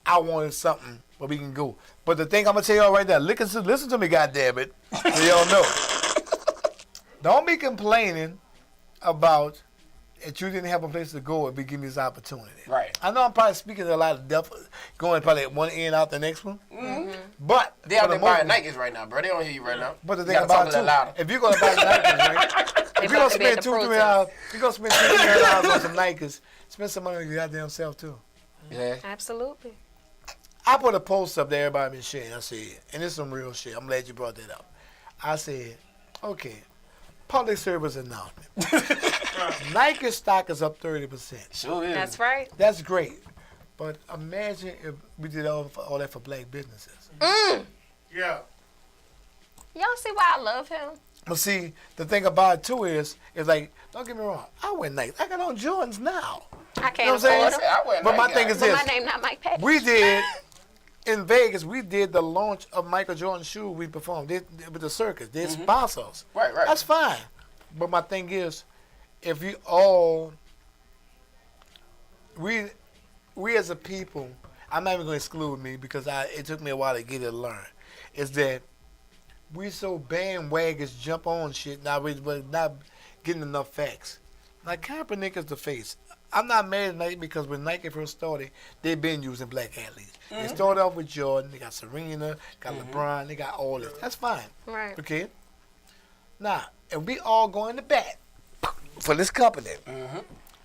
I wanted something where we can go. But the thing I'm gonna tell y'all right now, listen to me, goddammit, so y'all know. Don't be complaining about that you didn't have a place to go if you give me this opportunity. Right. I know I'm probably speaking to a lot of deaf, going probably at one end out the next one. But they out there buying Nikes right now, bro. They don't hear you right now. But the thing about it, if you're gonna buy Nikes, right? If you're gonna spend $2-3 on some Nikes, spend some money on your goddamn self too. Yeah. Absolutely. I put a post up there, everybody been sharing. I said, and this is some real shit. I'm glad you brought that up. I said, okay, public service announcement. Nike stock is up 30%. Sure is. That's right. That's great. But imagine if we did all that for black businesses. Yeah. Y'all see why I love him? But see, the thing about it too is like, don't get me wrong, I wear Nike. I got on Jordans now. I can't You know what I'm afford saying? them. I wear But my Nike, thing is But this. my name not Mike Patton. We did, in Vegas, we did the launch of Michael Jordan's shoe we performed with the circus. They sponsor us. Right. That's fine. But my thing is, if you all, we as a people, I'm not even going to exclude me because it took me a while to get it to learn, is that we so bandwagons jump on shit, not getting enough facts. Like Kaepernick is the face. I'm not mad at Nike because when Nike first started, they've been using black athletes. They started off with Jordan, they got Serena, got LeBron, they got all this. That's fine. Right. Okay? Now, and we all going to bat for this company.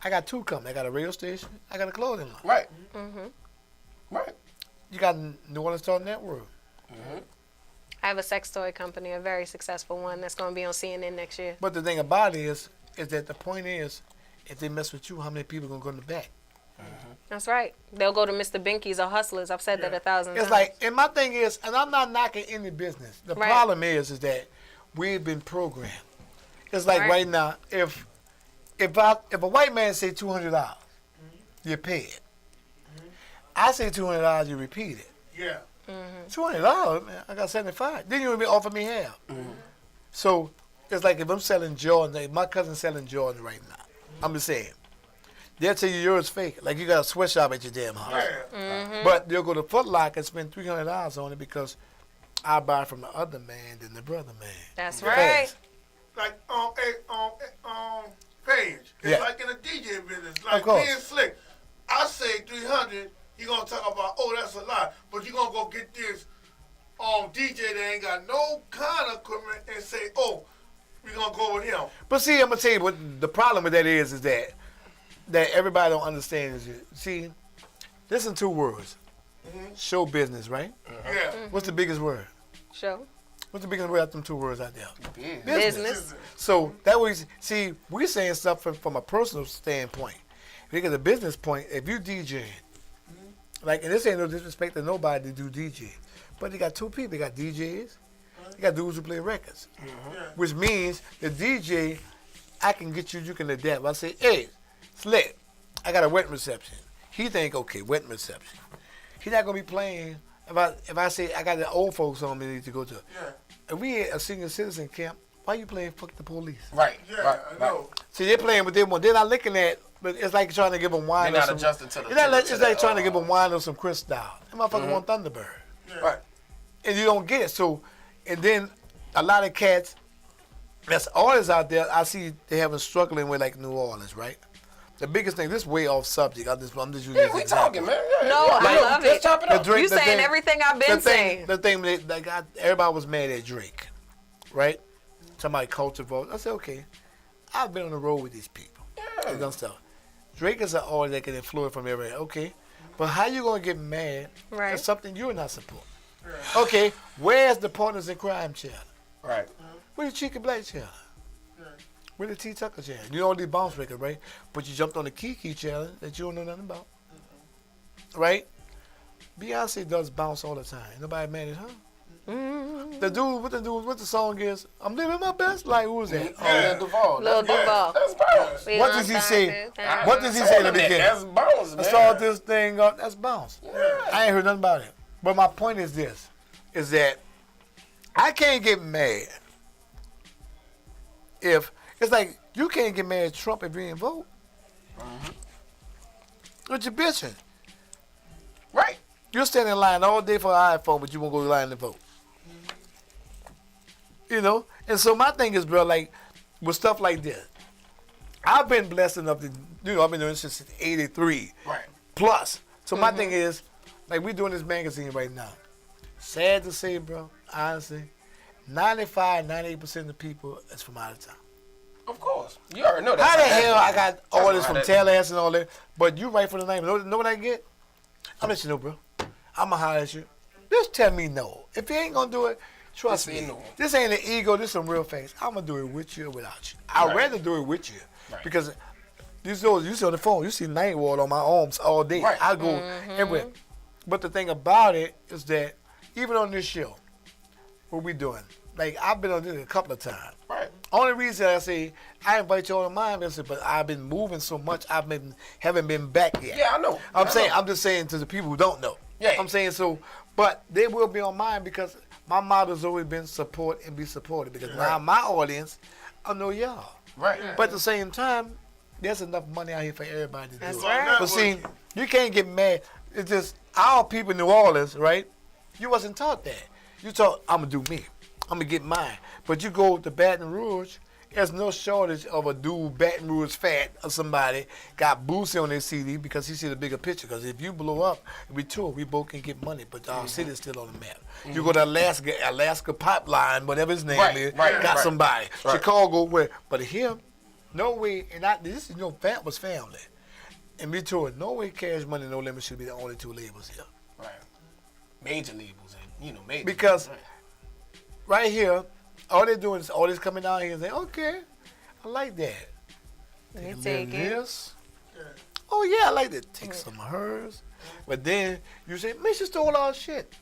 I got two companies. I got a radio station, I got a clothing line. Right. Right. You got New Orleans Talk Network. I have a sex toy company, a very successful one that's going to be on CNN next year. But the thing about it is that the point is, if they mess with you, how many people going to go in the back? That's right. They'll go to Mr. Binky's or Hustlers. I've said that 1,000 times. It's like, and my thing is, and I'm not knocking any business. The problem is that we've been programmed. It's like right now, if a white man say $200, you pay it. I say $200, you repeat it. Yeah. $200, man, I got 75. Then you would offer me half. So It's like if I'm selling Jordan, like my cousin's selling Jordan right now. I'm just saying. They'll tell you yours fake. Like you got a sweatshop at your damn house. But they'll go to Foot Locker and spend $300 on it because I buy from the other man than the brother man. That's right. Like Paige. It's Yeah. like in a DJ business. Of Like course. being slick. I say 300, you're gonna talk about, oh, that's a lot. But you're gonna go get this DJ that ain't got no kind of equipment and say, oh, we're gonna go with him. But see, I'm gonna tell you what the problem with that is that everybody don't understand is see, listen two words. Show business, right? Yeah. What's the biggest word? Show. What's the biggest word out them two words out there? Business. So that was see, we're saying stuff from a personal standpoint. If you get a business point, if you DJing, like, and this ain't no disrespect to nobody to do DJ, but they got two people. They got DJs, they got dudes who play records, which means the DJ, I can get you, you can adapt. I say, hey, Slick, I got a wedding reception. He think, okay, wedding reception. He's not gonna be playing. If I say I got the old folks on me need to go to. If we at a senior citizen camp, why you playing fuck the police? Right. Yeah, I know. See, they're playing with them one. They're not looking at, but it's like trying to give them wine. They're not or some, adjusting to the- It's, not like, to it's the, like trying to give them wine or some Crystal. That motherfucker want Thunderbird. Right. And you don't get it. So, and then a lot of cats, that's artists out there, I see they having struggling with like New Orleans, right? The biggest thing, this way off subject. I'm just using this we example. talking, man. No, I love it. Chop it up. You saying everything I've been saying. The thing that got everybody was mad at Drake, right? Somebody culture vote. I said, okay, I've been on the road with these people. They done stuff. Drake is an artist that can influence from everywhere. Okay, but how you gonna get mad at something you're not supporting? Okay, where's the Partners in Crime channel? Right. Where the Chica Black channel? Where the T Tucker channel? You know all these bounce records, right? But you jumped on the Kiki channel that you don't know nothing about, right? Beyonce does bounce all the time. Nobody mad at her. The dude, what the song is? I'm living my best life. Who is that? Lil Duval. Lil Duval. That's bounce. What does he say? What does he say in the beginning? That's bounce, I man. saw this thing up. That's bounce. I ain't heard nothing about it. But my point is this: is that I can't get mad if it's like you can't get mad at Trump if you didn't vote. What you bitching? Right. You're standing in line all day for an iPhone, but you won't go to line to vote. You know? And so my thing is, bro, like, with stuff like this, I've been blessed enough to, I've been doing this since 83. Right. Plus. So my thing is, like, we're doing this magazine right now. Sad to say, bro, honestly, 95, 98% of the people is from out of town. Of course. You already know that. How the hell I got all this from Tallahassee and all that, but you write for the name. Know what I get? I'm let you know, bro. I'm going to holler at you. Just tell me no. If you ain't going to do it, trust me. No. This ain't an ego. This is some real face. I'm going to do it with you or without you. I'd rather do it with you. Right. Because you see on the phone, you see Nightwall on my arms all day. Right. I go everywhere. But the thing about it is that even on this show, what we doing? Like, I've been on this a couple of times. Right. Only reason I say I invite you all to mine is but I've been moving so much, haven't been back yet. Yeah, I know. I'm just saying to the people who don't know. Yeah. I'm saying so, but they will be on mine because my motto's always been support and be supported. Because now my audience, I know y'all. Right. But at the same time, there's enough money out here for everybody to do it. right. But see, you can't get mad. It's just our people in New Orleans, right? You wasn't taught that. You taught, I'm going to do me. I'm going to get mine. But you go to Baton Rouge, there's no shortage of a dude, Baton Rouge fat or somebody, got Boosie on their CD because he see the bigger picture. Because if you blow up, we tour, we both can get money, but our city's still on the map. You go to Alaska Pipeline, whatever his name is, got somebody. Right. Chicago, where, but him, no way, and this is Fat was family. And we toured, no way Cash Money, No Limit should be the only two labels here. Right. Major labels, and major. Because right here, all they're doing is all this coming down here and saying, okay, I like that. They Take take it. this. Oh yeah, I like that. Take some of hers. But then you say, man, she stole our shit.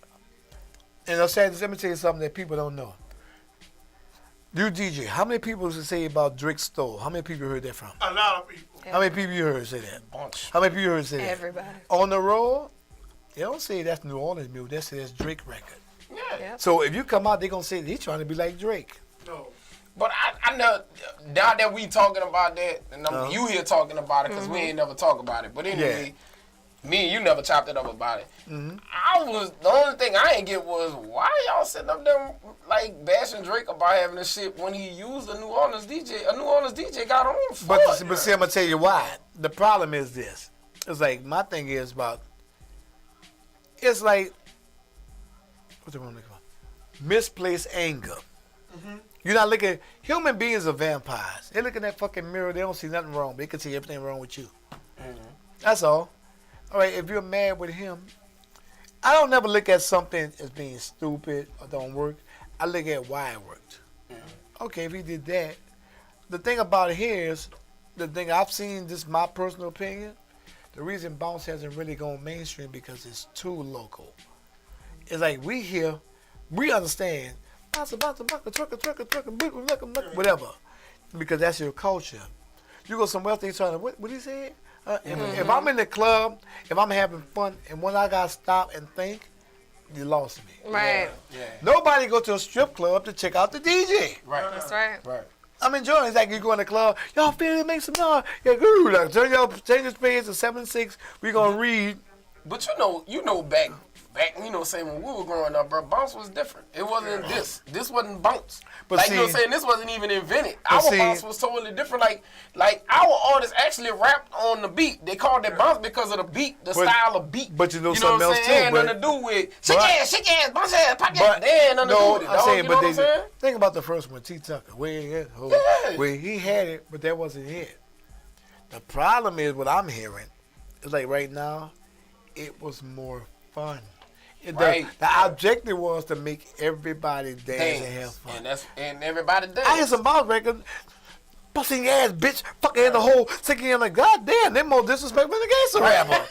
And I'll say, let me tell you something that people don't know. You DJ, how many people say about Drake stole? How many people you heard that from? A lot of people. How many people you heard say that? Bunch. How many people you heard say that? Everybody. On the road, they don't say that's New Orleans music. They say that's Drake record. Yeah. So if you come out, they're going to say he's trying to be like Drake. No. But I know, now that we talking about that, and you here talking about it, because we ain't never talk about it. But anyway, me and you never chopped it up about it. The only thing I ain't get was, why y'all sitting up there like bashing Drake about having this shit when he used a New Orleans DJ got on for But it. see, I'm going to tell you why. The problem is this. It's like, my thing is about, it's like, what's the wrong thing about? Misplaced anger. You're not looking, human beings are vampires. They look in that fucking mirror, they don't see nothing wrong. They can see everything wrong with you. That's all. All right, if you're mad with him, I don't never look at something as being stupid or don't work. I look at why it worked. Okay, if he did that, the thing about it here is, the thing I've seen, this is my personal opinion, the reason bounce hasn't really gone mainstream because it's too local. It's like we here, we understand, whatever, because that's your culture. You go somewhere else, they trying to, what he said? If I'm in the club, if I'm having fun, and when I got to stop and think, you lost me. Right. Nobody go to a strip club to check out the DJ. Right. That's right. I'm enjoying it. It's like you go in the club, y'all feel it, make some noise. Yeah, good. Like, turn your page to 7-6. We gonna read. But you know back, saying when we were growing up, bro, bounce was different. It wasn't this. This wasn't bounce. But like see, you know what I'm saying, this wasn't even invented. Our bounce was totally different. Like our artists actually rapped on the beat. They called it bounce because of the beat, style of beat. But you know what something I'm else saying? too. It had nothing to do with shake ass, bounce ass, pop ass. They had nothing to do with it. I'm saying, you know what I'm saying? Think about the first one, T. Tucker, where he had it, but that wasn't it. The problem is what I'm hearing is like right now, it was more fun. The objective was to make everybody dance and have fun. And everybody dance. I hear some bounce records, busting your ass, bitch, fucking in the hole, sticking in like, God damn, they're more disrespectful than the gangster rapper.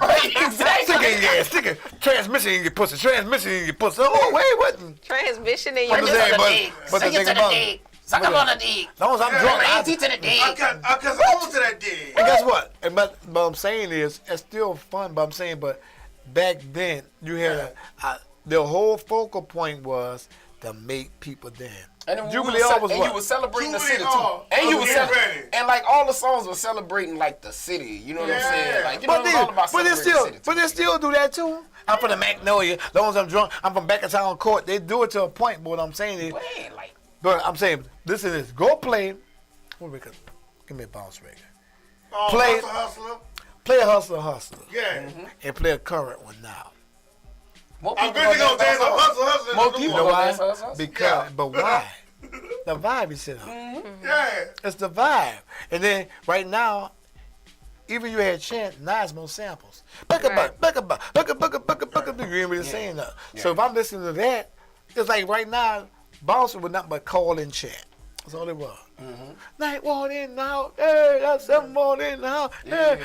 Right, exactly. Sticking in your ass, sticking transmission in your pussy, transmission in your pussy. Oh, wait, what? Transmission in your But the thing about it, suck up on the dick. As long as I'm drunk, I to the dick. Because I want to that dick. And guess what? But I'm saying is, it's still fun, but I'm saying, but back then, you had the whole focal point was to make people dance. And Jubilee you what? were celebrating the city too. And you were and like all the songs were celebrating like the city. You know what I'm saying? Like, you know, it was all about celebrating the city. But they still do that too. I'm from the Magnolia. As long as I'm drunk, I'm from back of town court. They do it to a point, but what I'm saying is, but I'm saying, listen to this. Go play. What we could give me a bounce record. Play a hustler. Yeah. And play a current one now. I'm really gonna dance on hustler. More people You know why? gonna dance on Because, but why? The vibe is set up. Yeah. It's the vibe. And then right now, even you had chant, now it's more samples. You ain't really saying that. So if I'm listening to that, it's like right now, bouncer would not but call in chant. That's all it was. Night one in the house, hey, that's 7 more in the house, hey,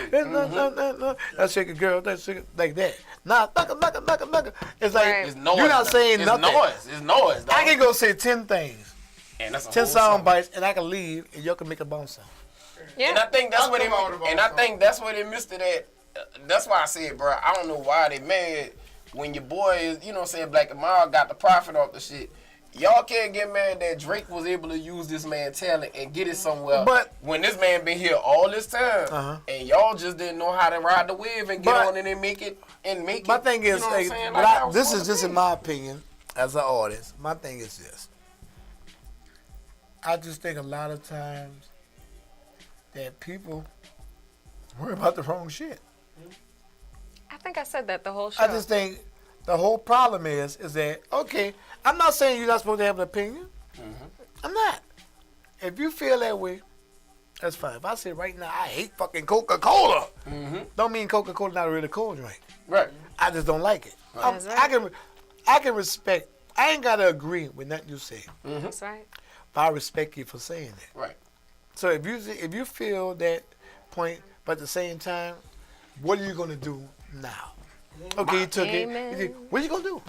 that's shake a girl, that's shake it, like that. Nah, it's like, It's noise. you're not saying It's nothing. It's noise. Dog. I can go say 10 things, And that's a 10 whole sound bites, and I can leave, and y'all can make a bounce sound. Yeah. And I think that's what they missed it at. That's why I said, bro, I don't know why they mad when your boy is, you know what I'm saying, Black and Mild got the profit off the shit. Y'all can't get mad that Drake was able to use this man's talent and get it somewhere. But when this man been here all this time, and y'all just didn't know how to ride the wave and get on it and make it. My thing is, you know like, this is just in my opinion as an artist. My thing is this. I just think a lot of times that people worry about the wrong shit. I think I said that the whole show. I just think the whole problem is that, okay, I'm not saying you're not supposed to have an opinion. I'm not. If you feel that way, that's fine. If I say right now, I hate fucking Coca-Cola, don't mean Coca-Cola not a really cold drink. Right. I just don't like it. I can respect. I ain't got to agree with nothing you say. That's right. But I respect you for saying that. Right. So if you feel that point, but at the same time, what are you going to do now? Okay, you took it. What are you going to do?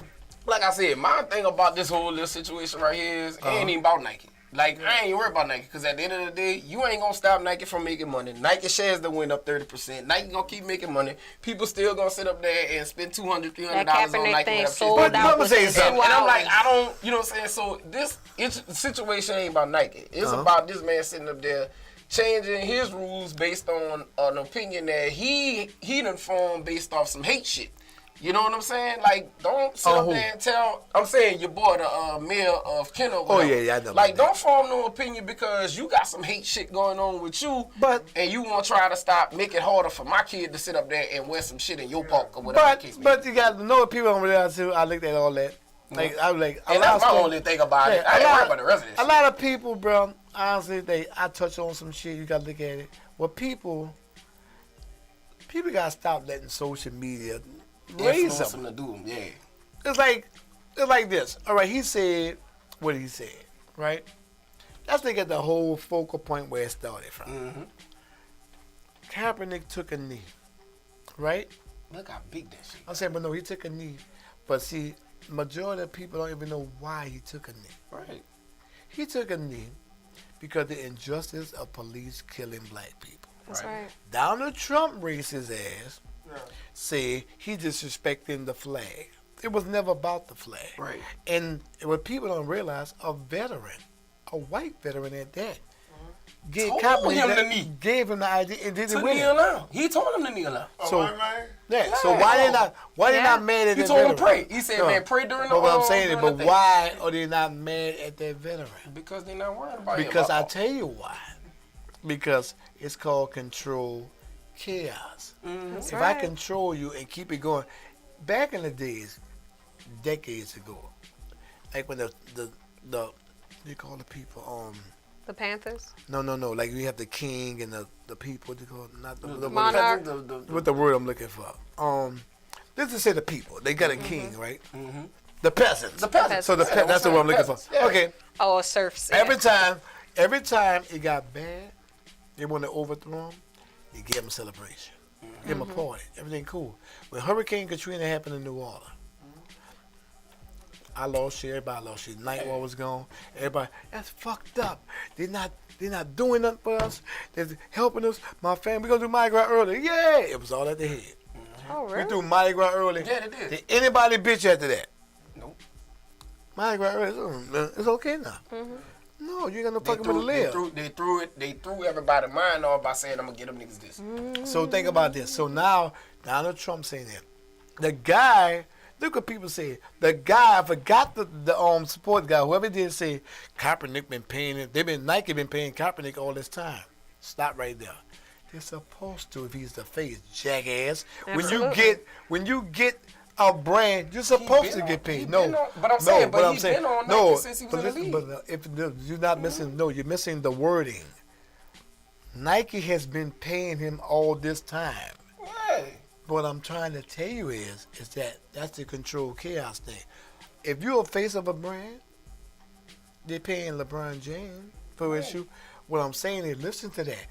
Like I said, my thing about this whole little situation right here is it ain't even about Nike. Like, I ain't worried about Nike, because at the end of the day, you ain't going to stop Nike from making money. Nike shares that went up 30%. Nike going to keep making money. People still going to sit up there and spend $200, $300 on Nike. Thing sold out let me say something. And I'm like, hours. I don't, you know what I'm saying? So this situation ain't about Nike. It's about this man sitting up there changing his rules based on an opinion that he done formed based off some hate shit. You know what I'm saying? Like, don't sit up there and tell. I'm saying your boy, the mayor of Kenner. Oh yeah, I know. Like, don't form no opinion because you got some hate shit going on with you, and you want to try to make it harder for my kid to sit up there and wear some shit in your park or whatever. But you got to know people over there too. I looked at all that. Like I was like, and that's my only thing about it. I ain't worried about the rest of this. A lot of people, bro. Honestly, I touch on some shit. You got to look at it. Well, people got to stop letting social media raise them to do them. Yeah. It's like this. All right, he said what he said, right? Let's look at the whole focal point where it started from. Kaepernick took a knee, right? Look how big that shit. I'm saying, but no, he took a knee. But see, majority of people don't even know why he took a knee. Right. He took a knee because the injustice of police killing black people. That's right. Donald Trump raised his ass, say he disrespecting the flag. It was never about the flag. Right. And what people don't realize, a veteran, a white veteran at that, gave Told Kaepernick him that, the knee. gave him the idea and didn't To win kneel it. down. He told him to kneel down. So, so why they not mad at He that told him veteran? pray. He said, man, pray during the But what I'm saying is, during but the thing. why are they not mad at that veteran? Because they're not worried about it. Because I tell you why. Because it's called control chaos. That's If right. I control you and keep it going, back in the days, decades ago, like when the you call the people The Panthers? no like we have the king and the people they call not the monarch. what the word I'm looking for let's just say the people they got a king right Mm-hmm. the peasants The peasants. so that's the word I'm looking for okay Oh, serfs. every time it got bad they want to overthrow him you give them a celebration give them a party everything cool when Hurricane Katrina happened in New Orleans I lost shit. Everybody lost shit. Night War was gone. Everybody, that's fucked up. They're not doing nothing for us. They're helping us. My family, we gonna do Mardi Gras early. Yeah, it was all at the head. Oh, really? We do Mardi Gras early. Yeah, they did. Did anybody bitch after that? Nope. Mardi Gras early. It's okay now. No, you ain't got no fucking way to live. They threw everybody's mind off by saying, I'm gonna get them niggas this. So think about this. So now Donald Trump saying that. The guy. Look what people say. The guy, I forgot the support guy, whoever did say, Kaepernick been paying it. Nike been paying Kaepernick all this time. Stop right there. They're supposed to if he's the face, jackass. Absolutely. When you get a brand, you're supposed to get paid. No, but I'm saying, but he's been on Nike since he was in the league. But if you're not missing, you're missing the wording. Nike has been paying him all this time. Right. What I'm trying to tell you is that's the control chaos thing. If you're a face of a brand, they're paying LeBron James for his shoe. What I'm saying is, listen to that.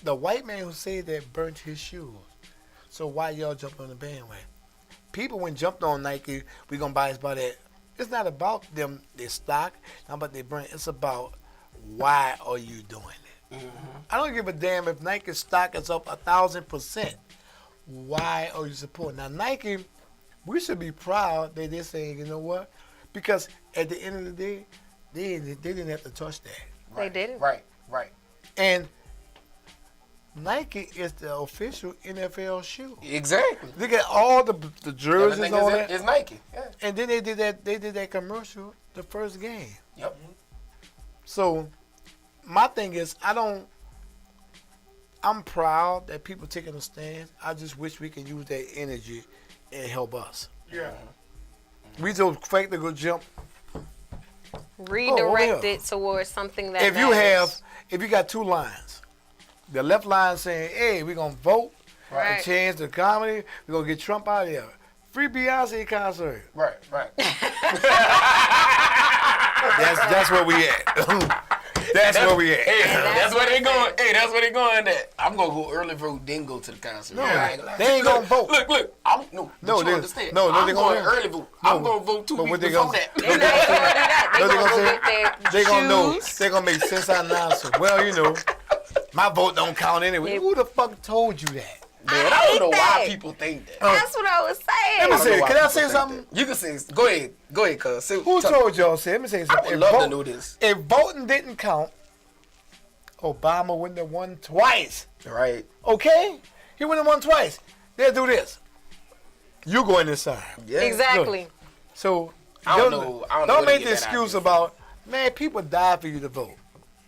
The white man who said that burnt his shoes. So why y'all jump on the bandwagon? People when jumped on Nike, we gonna buy it by that. It's not about them, their stock, not about their brand. It's about why are you doing it? I don't give a damn if Nike's stock is up 1,000%. Why are you supporting? Now, Nike, we should be proud that they're saying, you know what? Because at the end of the day, they didn't have to touch that. They didn't. Right. And Nike is the official NFL shoe. Exactly. Look at all the jerseys and all that. It's Nike. Yeah. And then they did that commercial the first game. Yep. So my thing is, I'm proud that people taking a stand. I just wish we could use that energy and help us. Yeah. We just fake to go jump. Redirect it towards something that If you got two lines, the left line saying, hey, we're going to vote Right. to change the comedy. We're going to get Trump out of here. Free Beyonce concert. Right. That's where we at. That's where we at. Hey, that's where they going. Hey, that's where they going at. I'm gonna go early vote, then go to the concert. No, I ain't gonna lie. they ain't gonna vote. Look. No, you they understand. no, I'm they going gonna early vote. I'm going to vote 2 weeks before that. They're not going to do that. They're going to go get their They gonna know. shoes. They gonna make sense out of nonsense. Well, you know, my vote don't count anyway. Who the fuck told you that? Man, I don't know why people think that. That's what I was saying. Let me say, can I say something? You can say, go ahead, cuz. Who told y'all? Say, let me say something. I would love to know this. If voting didn't count, Obama wouldn't have won twice. Right. Okay? He wouldn't have won twice. They'll do this. You go in this side. Yeah. Exactly. So, I don't know don't where make to the get that excuse idea about, man, people die for you to vote.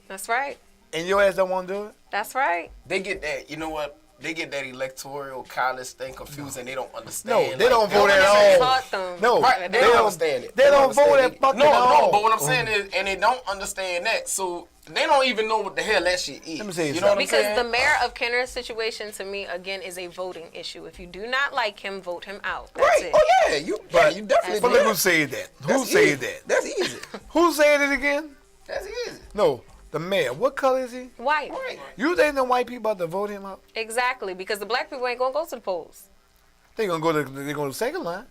That's right. And your ass don't want to do it? That's right. They get that, you know what? They get that electoral college thing confused and they don't understand. No, they don't vote at all. No, Right, they don't understand it. They don't vote at fucking all. No, but what I'm saying is, and they don't understand that, so they don't even know what the hell that shit is. Let me say you know what I'm Because saying? the mayor of Kenner's situation, to me, again, is a voting issue. If you do not like him, vote him out. That's it. Oh yeah, you definitely. But look who said that. Who said that? That's easy. Who said it again? That's easy. No, the mayor. What color is he? White. You think the white people about to vote him out? Exactly, because the black people ain't going to go to the polls. They gonna go to the second line.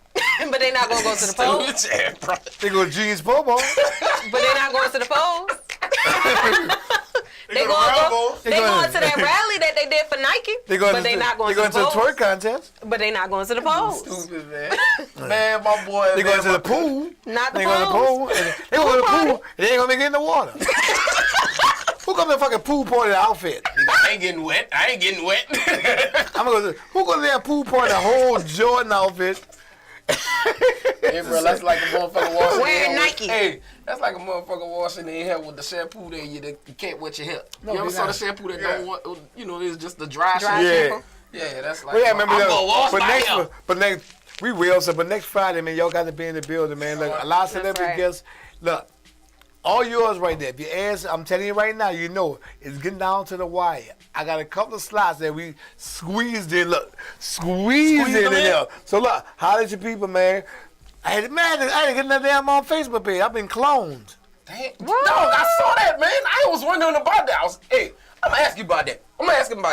But they're not going to go to the polls. They go to Jeans Bobo. But they're not going to the polls. They going to that rally that they did for Nike. But they're not going to the to the polls. twerk contest. But they're not going to the polls. Stupid, man. Man, my boy. They going to the pool. Not the They going to the polls. pool. They going to the pool. And they ain't gonna get in the water. Who come to the fucking pool party outfit? I ain't getting wet. I'm gonna. Who go to that pool party? The whole Jordan outfit. Hey, bro, that's like a motherfucker washing Wearing their hair. Nike. Hey, that's like a motherfucker washing their hair with the shampoo that you can't wet your hair. No, you ever they saw not. the shampoo that don't want, you know, it's just the dry shampoo? Yeah, that's like, Well, yeah, remember I'm that. gonna wash my hair. But next, we will. So, but next Friday, man, y'all got to be in the building, man. Look, a lot of celebrity right. guests. Look, all yours right there. If you ask, I'm telling you right now, you know, it's getting down to the wire. I got a couple of slots that we squeezed in. Look, squeezed in there. So look, holler at your people, man. I didn't get nothing damn on Facebook page. I've been cloned. Damn. Dog, I saw that, man. I was wondering about that. I'm gonna ask you about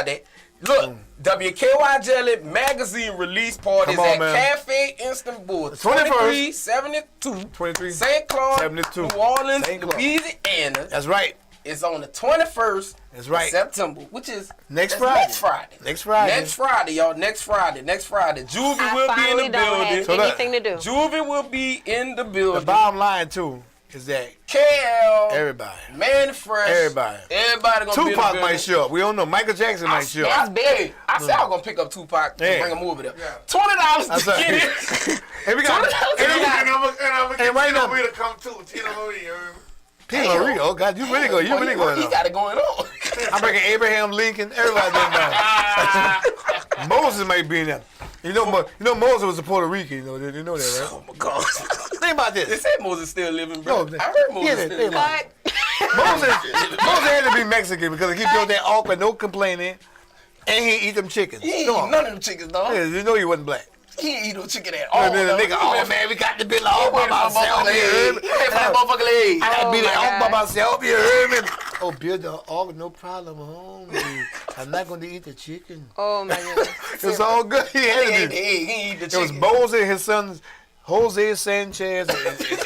that. Look, WKY Jelly magazine release parties Come on, at man. Cafe Istanbul, 21st. 2372, St. Claude, 72. New Orleans, St. Claude. Louisiana. That's right. It's on the 21st That's right. of September, which is Next that's Friday. Next Friday. Next Friday. Next Friday, y'all. Next Friday. Juvie I will be in finally the don't building. have anything to do. Juvie will be in the The building. bottom line too is that KL, everybody, Man Fresh, everybody gonna be in the Tupac building. might show up. We don't know. Michael Jackson might show up. Hey, I said I was gonna pick up Tupac Yeah. and bring him over there. $20 That's to right. get in. And we got And I'm gonna get right now- Tino Marie to come too. Tino Marie, you heard me? Tino Marie. Oh God, you really going He on. got it going on. I'm bringing Abraham Lincoln. Everybody doing Moses might be in there. You know Moses was a Puerto Rican. You know that, right? Oh my God. Think about this. They said Moses still living, bro. No, I heard Moses yeah, still they- living. Moses had to be Mexican because he built that awkward, no complaining, and he eat them chickens. He ain't Come eat on. none of them chickens, dog. Yeah, you know he wasn't black. He ain't eat no chicken at all. And then the dog. nigga, oh man, we got to be all by myself. You heard me? Hey, for that motherfucking leg. I gotta be there all by God. myself. You heard me? Oh, build the all no problem, homie. I'm not going to eat the chicken. Oh my goodness. It's all good. He had He to ain't do. eat the It was chicken. Boze and his sons, Jose Sanchez and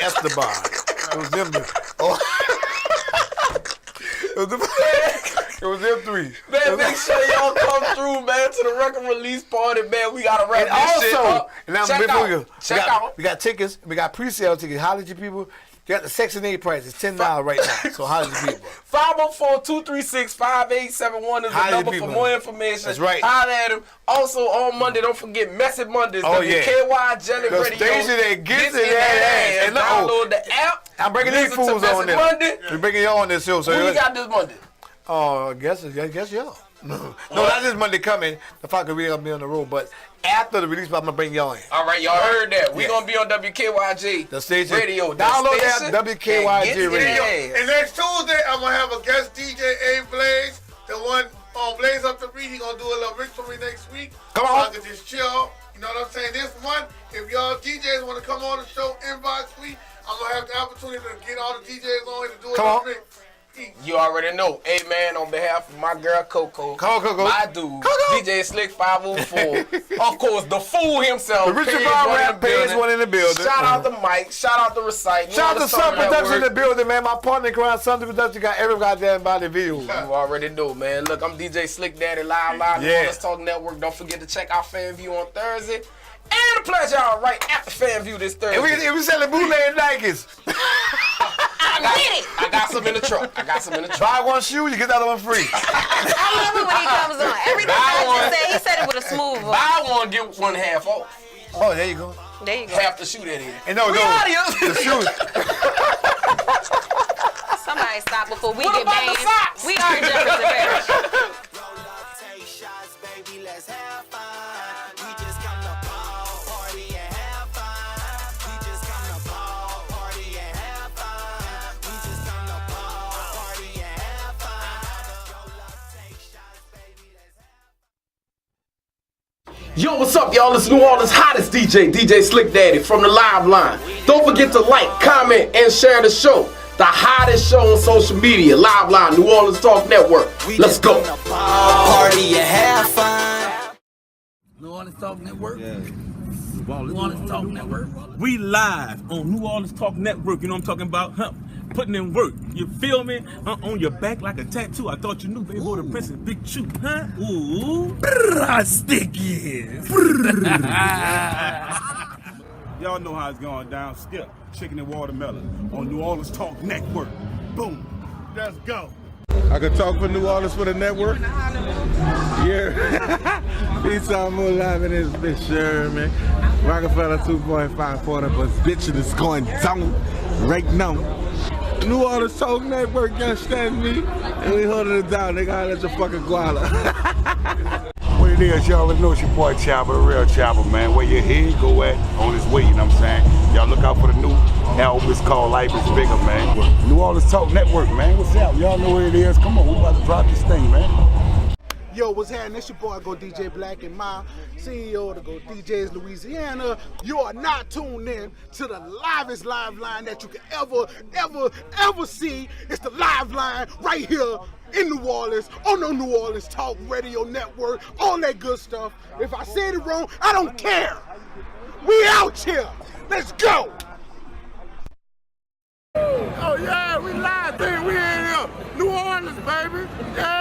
Esteban. It was them. It was them three. Man, make sure y'all come through, man, to the record release party, man. We gotta wrap And this shit also, up. and now Check before out. we got tickets. We got pre-sale tickets. Holler at your people. You got the Section 8 price. It's $10 right now. So holler at your people. 504-236-5871 is the Holler at number people. for more information. That's right. Holler at him. Also on Monday, don't forget Messy Mondays. Oh, yeah. WKY Jelly The Radio. station that gets in in that ass. And And download the app. I'm bringing these Listen to fools on Messy there. Monday. We're bringing y'all on this show. So Who you got this Monday? Oh, I guess y'all. No, not this Monday coming. The fuck we gonna be on the road, but after the release, I'm gonna bring y'all in. All right, y'all heard that. We Yeah. gonna be on WKYJ The station Radio. Download The that station, WKYJ and get Radio. it. And next Tuesday, I'm gonna have a guest DJ, A Blaze, the one on Blaze Up the Beat. He gonna do a little mix for me next week. Come So on. I can just chill. You know what I'm saying? This month, if y'all DJs want to come on the show, inbox me. I'm gonna have the opportunity to get all the DJs on here to do a Come little on. mix. You already know. Hey, man, on behalf of my girl Coco, my dude, DJ Slick 504, of course, the fool himself. The Richard Brown rap page one in the building. Shout out to Mike. Shout out to Recite. Shout out to Sun Production in the building, man. My partner in crime, Sun Production, got every goddamn body video. You already know, man. Look, I'm DJ Slick Daddy, live, Let's Talk Network. Don't forget to check out Fan View on Thursday. And the Pleasure Hour right after Fan View this Thursday. And we selling bootleg Nikes. I got some in the truck. Buy one shoe, you get the other one free. I love it when he comes on. Everything he said it with a smooth voice. Buy one, get one half off. Oh, there you go. There you go. Half the shoe that is. And no, the shoes. Somebody stop before we get banned. We are Jefferson Parish. Yo, what's up, y'all? It's New Orleans' hottest DJ Slick Daddy from the live line. Don't forget to like, comment, and share the show. The hottest show on social media, Live Line, New Orleans Talk Network. Let's go. Party and have fun. New Orleans Talk Network. New Orleans Talk Network. We live on New Orleans Talk Network. You know what I'm talking about? Putting in work. You feel me? On your back like a tattoo. I thought you knew, baby. Boy, the princess, big chew, huh? Ooh. Sticky. Y'all know how it's going down. Skip, chicken and watermelon on New Orleans Talk Network. Boom. Let's go. I could talk for New Orleans for the network. Yeah. Ajamu live in this bitch, sure, man. Rockefeller 2.5 quarter, but bitchin' is going down right now. New Orleans Talk Network, you understand me? And we holding it down, nigga. Holla at your fucking guala. What it is, y'all, let know it's your boy Chopper, the real Chopper, man. Where your head go at on his way, you know what I'm saying? Y'all look out for the new album. It's called Life is Bigger, man. New Orleans Talk Network, man. What's up? Y'all know what it is. Come on, we about to drop this thing, man. Yo, what's happening? It's your boy, Go DJ Black and my CEO of the Go DJs Louisiana. You are not tuned in to the livest live line that you can ever see. It's the live line right here in New Orleans, on the New Orleans Talk Radio Network, all that good stuff. If I said it wrong, I don't care. We out here. Let's go. Oh yeah, we live there. We in here. New Orleans, baby. Yeah.